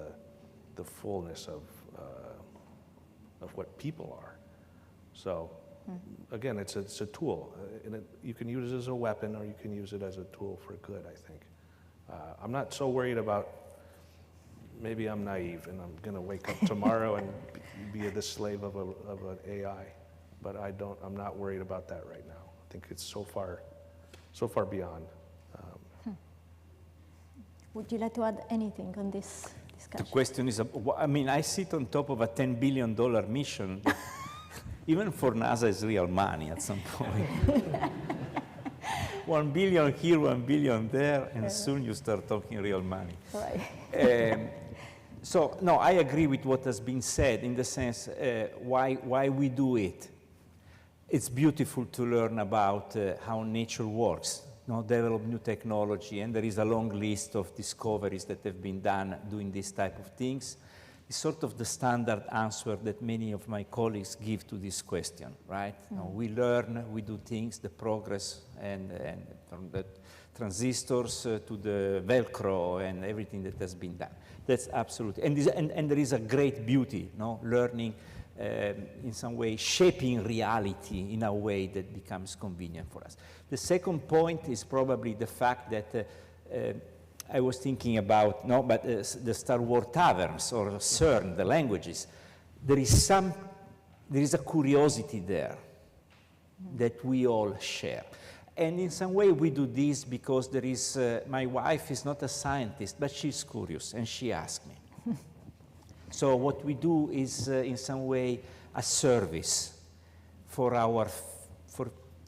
the fullness of what people are. So again, it's a tool, and you can use it as a weapon, or you can use it as a tool for good, I think. I'm not so worried about, maybe I'm naive and I'm going to wake up tomorrow and be the slave of an AI, but I'm not worried about that right now. I think it's so far beyond. Would you like to add anything on this discussion? The question is, I sit on top of a $10 billion mission. Even for NASA, it's real money at some point. 1 billion here, 1 billion there, and soon you start talking real money. Right. So, no, I agree with what has been said in the sense why we do it. It's beautiful to learn about how nature works, develop new technology, and there is a long list of discoveries that have been done doing this type of things. It's sort of the standard answer that many of my colleagues give to this question, right? We learn, we do things, the progress, and from the transistors to the Velcro and everything that has been done. That's absolutely, and there is a great beauty, learning in some way, shaping reality in a way that becomes convenient for us. The second point is probably the fact that I was thinking about, the Star Wars taverns or CERN, the languages. There is a curiosity there that we all share. And in some way we do this because there is, my wife is not a scientist, but she's curious and she asks me. So what we do is in some way a service for our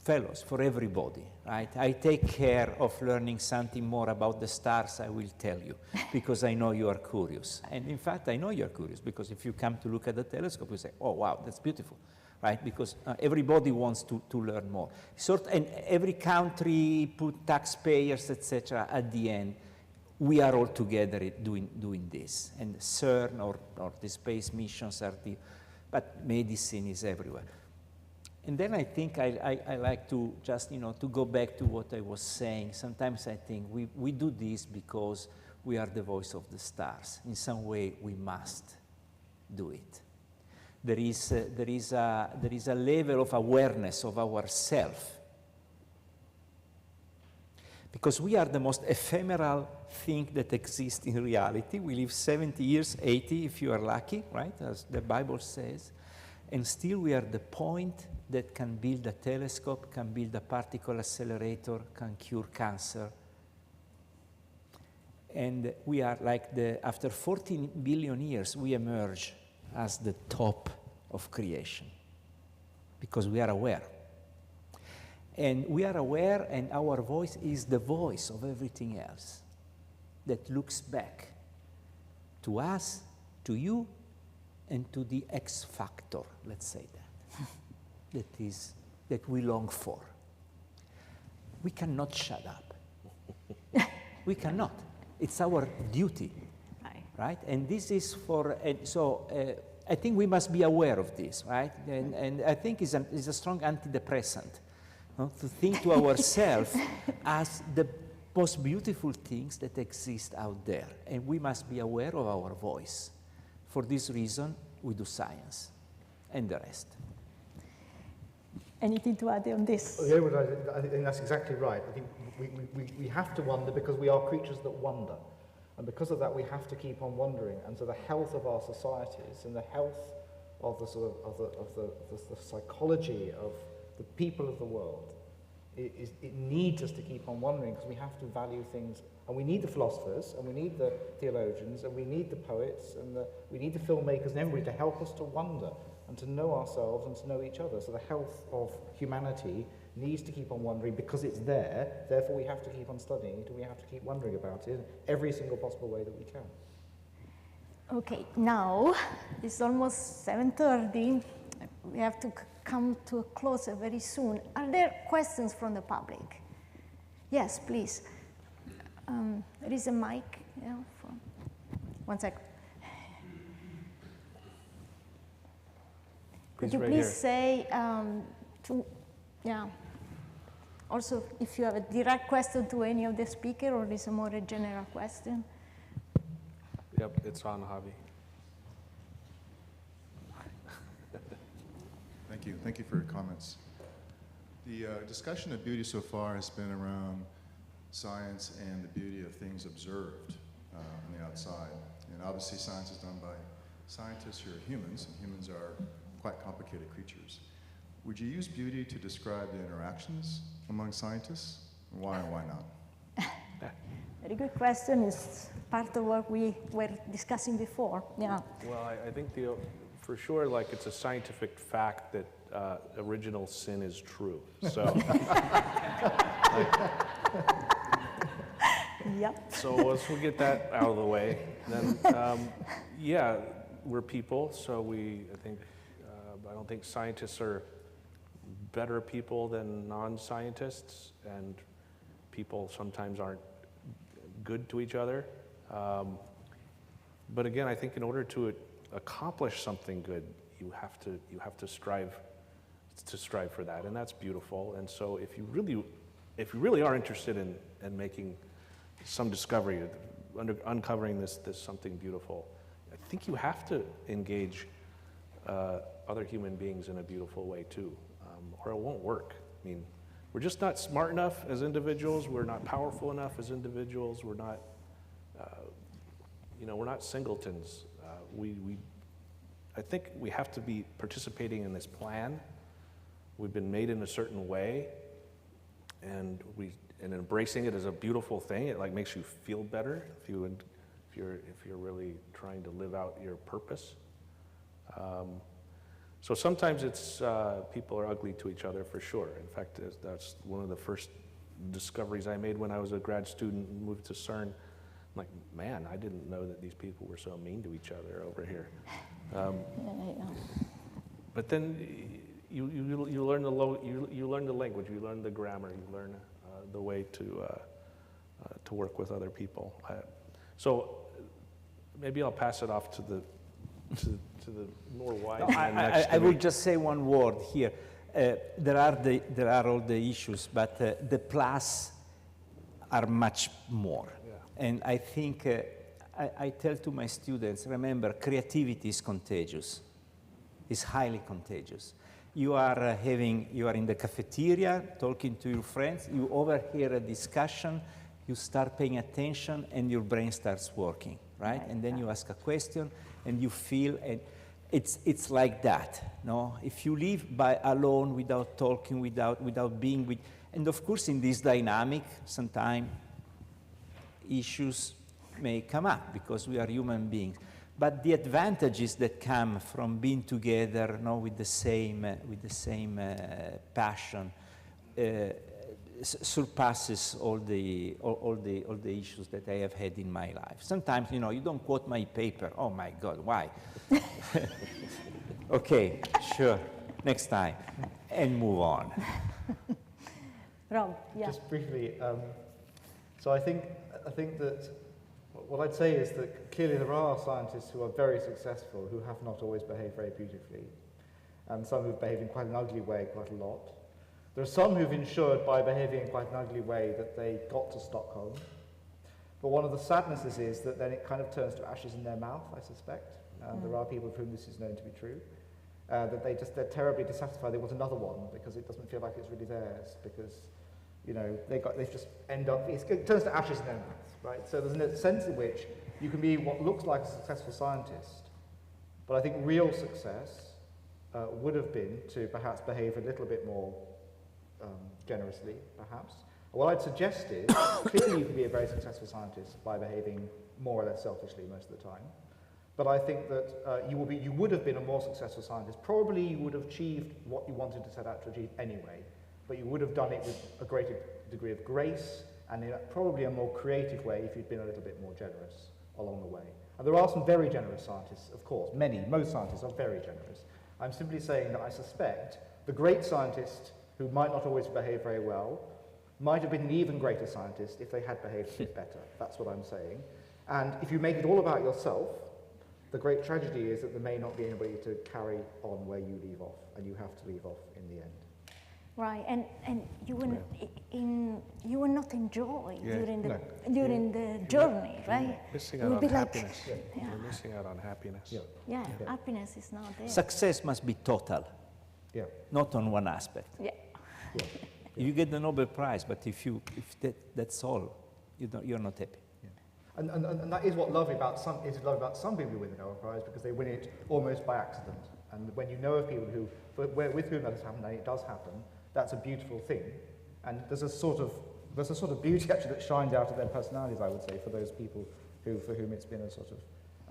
fellows, for everybody, right? I take care of learning something more about the stars, I will tell you, because I know you are curious. And in fact, I know you are curious, because if you come to look at the telescope, you say, oh, wow, that's beautiful, right? Because everybody wants to learn more. And every country put taxpayers, etc. At the end, we are all together doing this. And CERN or the space missions are but medicine is everywhere. And then I think I like to just, to go back to what I was saying. Sometimes I think we do this because we are the voice of the stars. In some way, we must do it. there is a level of awareness of ourself. Because we are the most ephemeral thing that exists in reality. We live 70 years, 80 if you are lucky, right, as the Bible says. And still we are the point that can build a telescope, can build a particle accelerator, can cure cancer. And we are like after 14 billion years, we emerge as the top of creation because we are aware. And we are aware, and our voice is the voice of everything else that looks back to us, to you, and to the X factor, let's say that, that we long for. We cannot shut up. We cannot. It's our duty, right? And this is I think we must be aware of this, right? And I think it's a strong antidepressant. To think to ourselves as the most beautiful things that exist out there. And we must be aware of our voice. For this reason, we do science and the rest. Anything to add on this? Yeah, I think that's exactly right. I think we have to wonder because we are creatures that wonder. And because of that, we have to keep on wondering. And so the health of our societies and the health of the psychology of the people of the world, it needs us to keep on wondering because we have to value things. And we need the philosophers, and we need the theologians, and we need the poets, and we need the filmmakers and everybody to help us to wonder and to know ourselves and to know each other. So the health of humanity needs to keep on wondering because it's there. Therefore, we have to keep on studying it, and we have to keep wondering about it in every single possible way that we can. Okay, now it's almost 7:30. We have to come to a close very soon. Are there questions from the public? Yes, please. There is a mic. For 1 second. Could you please say also if you have a direct question to any of the speakers or is it more a general question? Yep, it's on, Javi. Thank you for your comments. The discussion of beauty so far has been around science and the beauty of things observed on the outside. And obviously science is done by scientists who are humans, and humans are quite complicated creatures. Would you use beauty to describe the interactions among scientists? Why and why not? Very good question. It's part of what we were discussing before. Yeah. Well, I think for sure, like it's a scientific fact that original sin is true. So, Yep. So once we get that out of the way, then yeah, we're people. So I don't think scientists are better people than non-scientists, and people sometimes aren't good to each other. But again, I think in order to accomplish something good, you have to strive for that, and that's beautiful. And so if you really are interested in making some discovery, uncovering this something beautiful, I think you have to engage other human beings in a beautiful way too, or it won't work. I mean, we're just not smart enough as individuals. We're not powerful enough as individuals. We're not, we're not singletons. I think we have to be participating in this plan. We've been made in a certain way, and embracing it as a beautiful thing. It like makes you feel better if you're really trying to live out your purpose. So sometimes it's people are ugly to each other for sure. In fact, that's one of the first discoveries I made when I was a grad student and moved to CERN. I'm like, man, I didn't know that these people were so mean to each other over here. But then you learn you learn the language, you learn the grammar, you learn the way to work with other people. So maybe I'll pass it off to the more wise man next to I me. will just say one word here. There are all the issues, but the plus are much more. Yeah. And I think I tell to my students, remember, creativity is contagious. is highly contagious. You are in the cafeteria talking to your friends, you overhear a discussion, you start paying attention, and your brain starts working, right? And then you ask a question, and you feel, and it's like that, no? If you live alone without talking, without being with, and of course in this dynamic, sometimes issues may come up because we are human beings. But the advantages that come from being together, with the same passion, surpasses all the issues that I have had in my life. Sometimes, you don't quote my paper. Oh my God, why? Okay, sure, next time, and move on. Rob, yeah. Just briefly, so I think that what I'd say is that clearly there are scientists who are very successful who have not always behaved very beautifully, and some who've behaved in quite an ugly way quite a lot. There are some who've ensured by behaving in quite an ugly way that they got to Stockholm. But one of the sadnesses is that then it kind of turns to ashes in their mouth, I suspect. There are people of whom this is known to be true. That they're terribly dissatisfied. They want another one because it doesn't feel like it's really theirs, because they've just end up, it turns to ashes in their mouth. Right? So there's a sense in which you can be what looks like a successful scientist, but I think real success would have been to perhaps behave a little bit more generously, perhaps. What I'd suggest is, clearly you can be a very successful scientist by behaving more or less selfishly most of the time, but I think that you would have been a more successful scientist. Probably you would have achieved what you wanted to set out to achieve anyway, but you would have done it with a greater degree of grace, and in probably a more creative way if you'd been a little bit more generous along the way. And there are some very generous scientists, of course. Most scientists are very generous. I'm simply saying that I suspect the great scientist who might not always behave very well might have been an even greater scientist if they had behaved a bit better. That's what I'm saying. And if you make it all about yourself, the great tragedy is that there may not be anybody to carry on where you leave off, and you have to leave off in the end. Right, and you will not enjoy during the journey, right? Missing out on happiness. You're missing out on happiness. Yeah, happiness is not there. Success must be total, not on one aspect. Yeah. You get the Nobel Prize, but if that's all, you're not happy. And that is what lovely about some people who win the Nobel Prize, because they win it almost by accident. And when you know of people with whom that has happened, and it does happen, that's a beautiful thing. And there's a sort of beauty actually that shines out of their personalities, I would say, for those people for whom it's been a sort of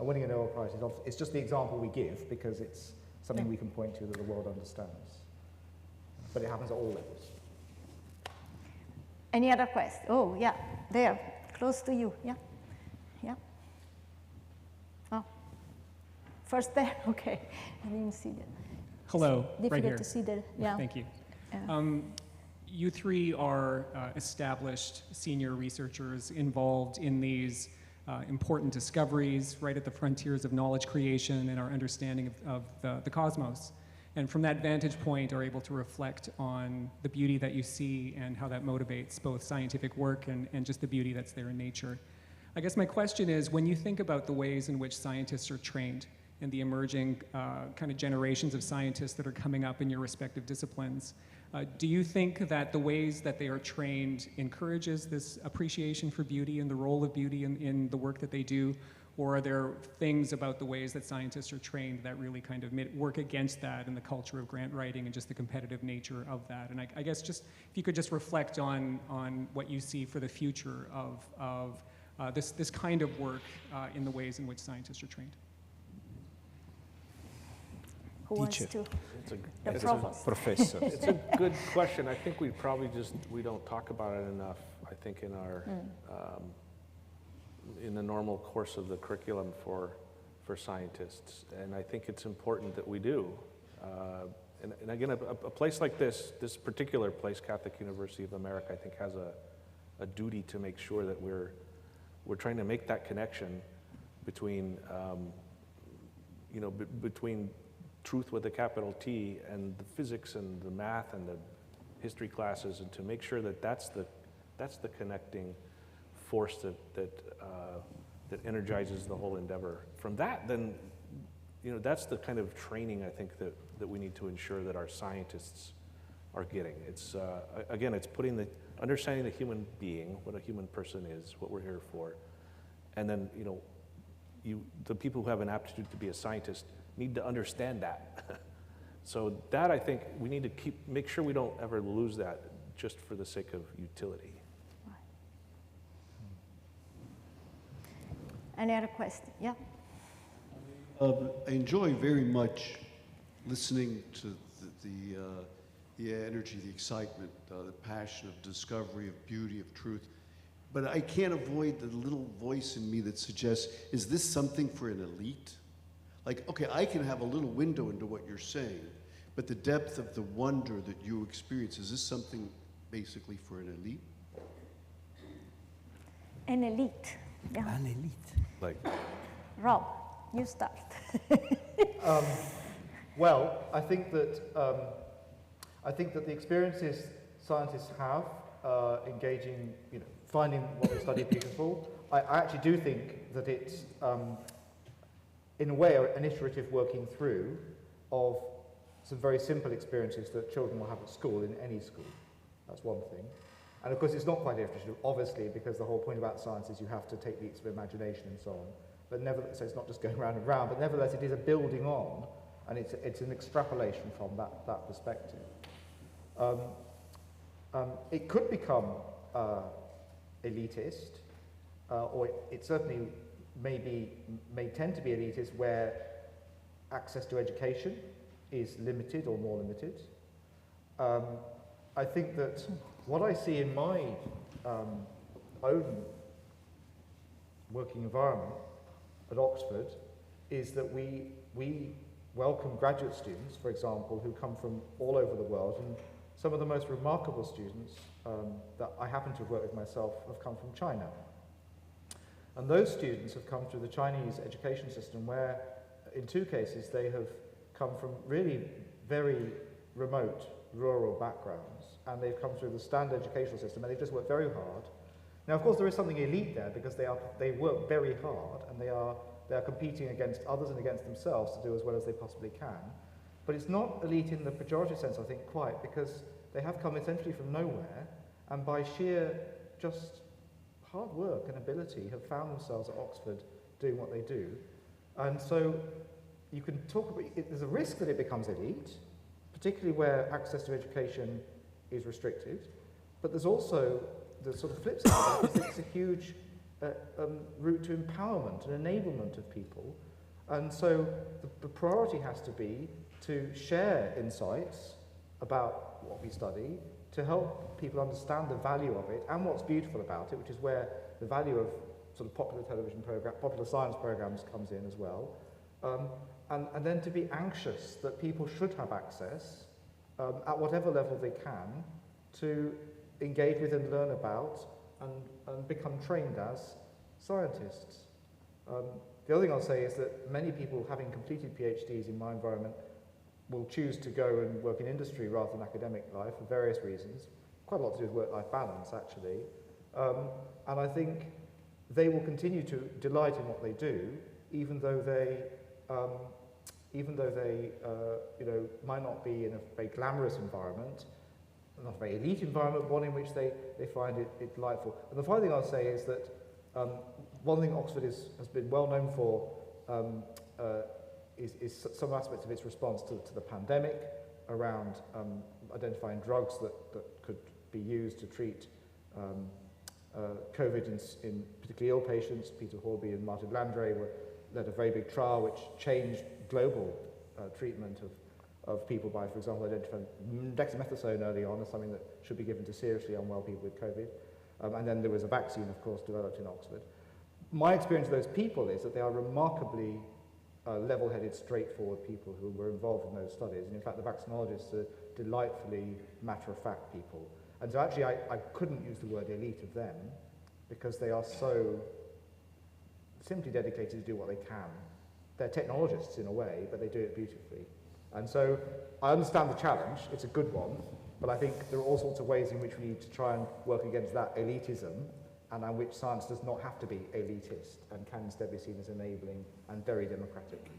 winning a Nobel Prize. It's just the example we give because it's something we can point to that the world understands. But it happens at all levels. Any other questions? Oh, yeah, there, close to you. Yeah. Oh, first there. Okay, I didn't see that. Hello, difficult right here. To see that. Yeah. Thank you. You three are established senior researchers involved in these important discoveries right at the frontiers of knowledge creation and our understanding of the cosmos. And from that vantage point are able to reflect on the beauty that you see and how that motivates both scientific work and just the beauty that's there in nature. I guess my question is, when you think about the ways in which scientists are trained and the emerging kind of generations of scientists that are coming up in your respective disciplines, do you think that the ways that they are trained encourages this appreciation for beauty and the role of beauty in the work that they do? Or are there things about the ways that scientists are trained that really kind of work against that in the culture of grant writing and just the competitive nature of that? And I guess just if you could just reflect on what you see for the future of this kind of work in the ways in which scientists are trained. Who wants to? It's The provost. Professor. It's a good question. I think we probably we don't talk about it enough, I think, in our in the normal course of the curriculum for scientists. And I think it's important that we do. And again, a place like this particular place, Catholic University of America, I think has a duty to make sure that we're trying to make that connection between, between truth with a capital T and the physics and the math and the history classes, and to make sure that that's the connecting force that energizes the whole endeavor. From that, then, you know, that's the kind of training I think that we need to ensure that our scientists are getting. It's, again, it's understanding the human being, what a human person is, what we're here for, and then, you know, the people who have an aptitude to be a scientist need to understand that. So that, I think, we need to make sure we don't ever lose that just for the sake of utility. Any other question? Yeah? I enjoy very much listening to the energy, the excitement, the passion of discovery, of beauty, of truth. But I can't avoid the little voice in me that suggests, is this something for an elite? Like, okay, I can have a little window into what you're saying, but the depth of the wonder that you experience, is this something basically for an elite? An elite. Yeah. An elite. Like, Rob, you start. Well, I think that the experiences scientists have engaging, you know, finding what they study beautiful, I actually do think that it's, in a way, an iterative working through of some very simple experiences that children will have at school, in any school. That's one thing. And of course, it's not quite iterative, obviously, because the whole point about science is you have to take leaps of imagination and so on. But nevertheless, so it's not just going round and round, but nevertheless, it is a building on, and it's an extrapolation from that perspective. It could become elitist, or it certainly may tend to be elitist where access to education is limited or more limited. I think that what I see in my own working environment at Oxford is that we welcome graduate students, for example, who come from all over the world, and some of the most remarkable students that I happen to have worked with myself have come from China. And those students have come through the Chinese education system where, in two cases, they have come from really very remote rural backgrounds, and they've come through the standard educational system, and they've just worked very hard. Now, of course, there is something elite there because they work very hard, and they are competing against others and against themselves to do as well as they possibly can. But it's not elite in the pejorative sense, I think, quite, because they have come essentially from nowhere, and by sheer just hard work and ability have found themselves at Oxford doing what they do. And so you can talk about, there's a risk that it becomes elite, particularly where access to education is restricted, but there's also the sort of flip side of that, is it's a huge route to empowerment and enablement of people. And so the priority has to be to share insights about what we study, to help people understand the value of it and what's beautiful about it, which is where the value of sort of popular television program, popular science programs comes in as well. And then to be anxious that people should have access at whatever level they can to engage with and learn about and become trained as scientists. The other thing I'll say is that many people having completed PhDs in my environment will choose to go and work in industry rather than academic life for various reasons. Quite a lot to do with work-life balance, actually. And I think they will continue to delight in what they do, even though they you know, might not be in a very glamorous environment, not a very elite environment, but one in which they find it delightful. And the final thing I'll say is that one thing Oxford has been well known for is some aspects of its response to the pandemic around identifying drugs that could be used to treat COVID in particularly ill patients. Peter Horby and Martin Landray led a very big trial which changed global treatment of people by, for example, identifying dexamethasone early on as something that should be given to seriously unwell people with COVID. And then there was a vaccine, of course, developed in Oxford. My experience of those people is that they are remarkably level-headed, straightforward people who were involved in those studies. And in fact, the vaccinologists are delightfully matter-of-fact people. And so actually, I couldn't use the word elite of them because they are so simply dedicated to do what they can. They're technologists in a way, but they do it beautifully. And so I understand the challenge, it's a good one, but I think there are all sorts of ways in which we need to try and work against that elitism, and in which science does not have to be elitist and can instead be seen as enabling and very democratic.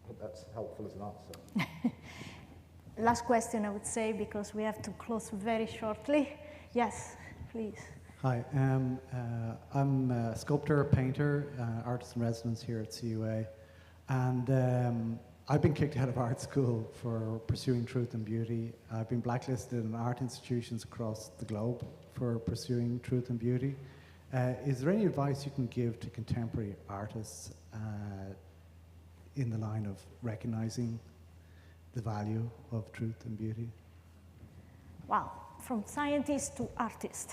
hope that's helpful as an answer. Last question, I would say, because we have to close very shortly. Yes, please. Hi, I'm a sculptor, painter, artist in residence here at CUA, and I've been kicked out of art school for pursuing truth and beauty. I've been blacklisted in art institutions across the globe for pursuing truth and beauty. Is there any advice you can give to contemporary artists in the line of recognizing the value of truth and beauty? Wow, from scientist to artist.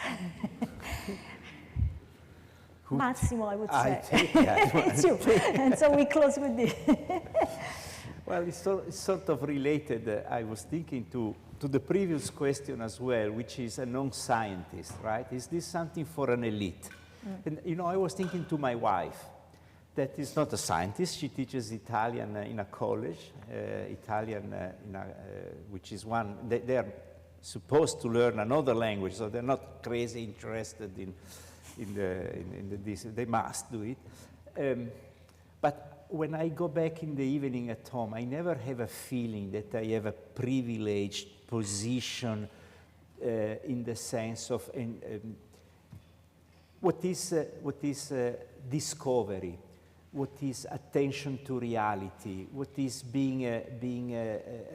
Massimo, I would say. I take that one. It's you. And so we close with this. Well, it's sort of related. I was thinking to the previous question as well, which is a non-scientist, right? Is this something for an elite? And, you know, I was thinking to my wife, that is not a scientist. She teaches Italian in a college, which is one, they are supposed to learn another language, so they're not crazy interested in this. They must do it. But when I go back in the evening at home, I never have a feeling that I have a privileged position in the sense of what is discovery, what is attention to reality, what is being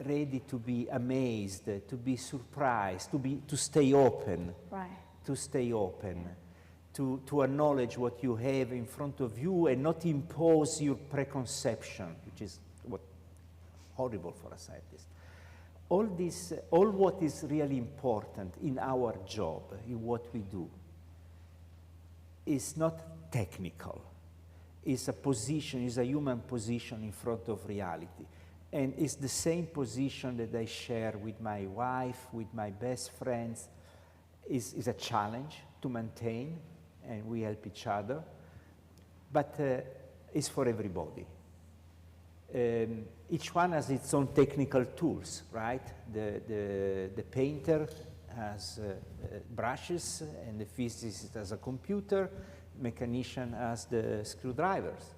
ready to be amazed, to be surprised, to stay open, Right. to stay open, to acknowledge what you have in front of you and not impose your preconception, which is horrible for a scientist. All what is really important in our job, in what we do, is not technical. It's a position, it's a human position in front of reality. And it's the same position that I share with my wife, with my best friends. Is a challenge to maintain, and we help each other. But it's for everybody. Each one has its own technical tools, right? The painter has brushes, and the physicist has a computer, mechanician has the screwdrivers.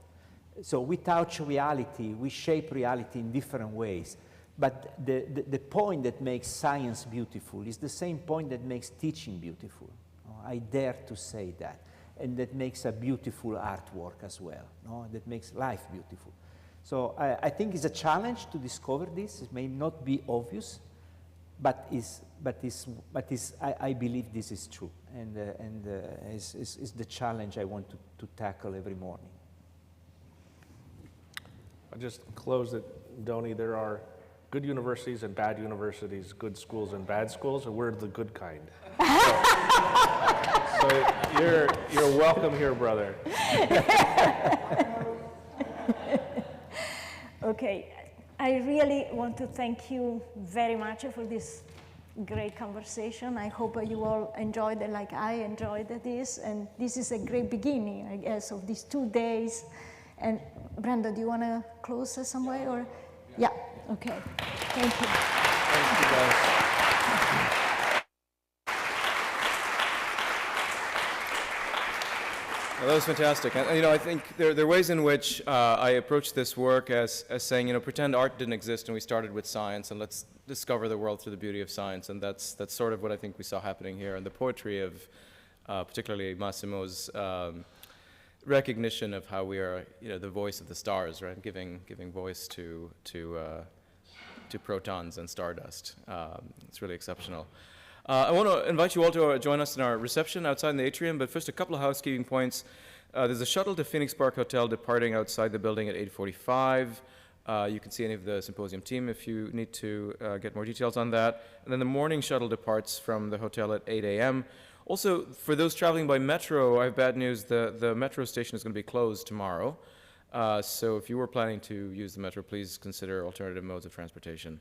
So we touch reality, we shape reality in different ways. But the point that makes science beautiful is the same point that makes teaching beautiful. I dare to say that. And that makes a beautiful artwork as well. That makes life beautiful. So I think it's a challenge to discover this. It may not be obvious, but I believe this is true, and is the challenge I want to tackle every morning. I'll just close it, Doni. There are good universities and bad universities, good schools and bad schools, and we're the good kind. So you're welcome here, brother. Okay. I really want to thank you very much for this great conversation. I hope you all enjoyed it like I enjoyed this. And this is a great beginning, I guess, of these 2 days. And Brenda, do you want to close some way? Or? Yeah, okay. Thank you. Thank you, guys. Well, that was fantastic. And, you know, I think there are ways in which I approach this work as saying, you know, pretend art didn't exist and we started with science, and let's discover the world through the beauty of science. And that's sort of what I think we saw happening here. And the poetry of particularly Massimo's recognition of how we are, you know, the voice of the stars, right? Giving voice to protons and stardust. It's really exceptional. I want to invite you all to join us in our reception outside in the atrium, but first a couple of housekeeping points. There's a shuttle to Phoenix Park Hotel departing outside the building at 8:45. You can see any of the symposium team if you need to get more details on that. And then the morning shuttle departs from the hotel at 8 a.m. Also, for those traveling by metro, I have bad news. The metro station is going to be closed tomorrow. So if you were planning to use the metro, please consider alternative modes of transportation.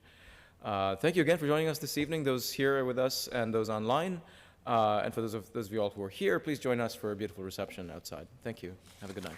Thank you again for joining us this evening, those here with us and those online. And for those of you all who are here, please join us for a beautiful reception outside. Thank you. Have a good night.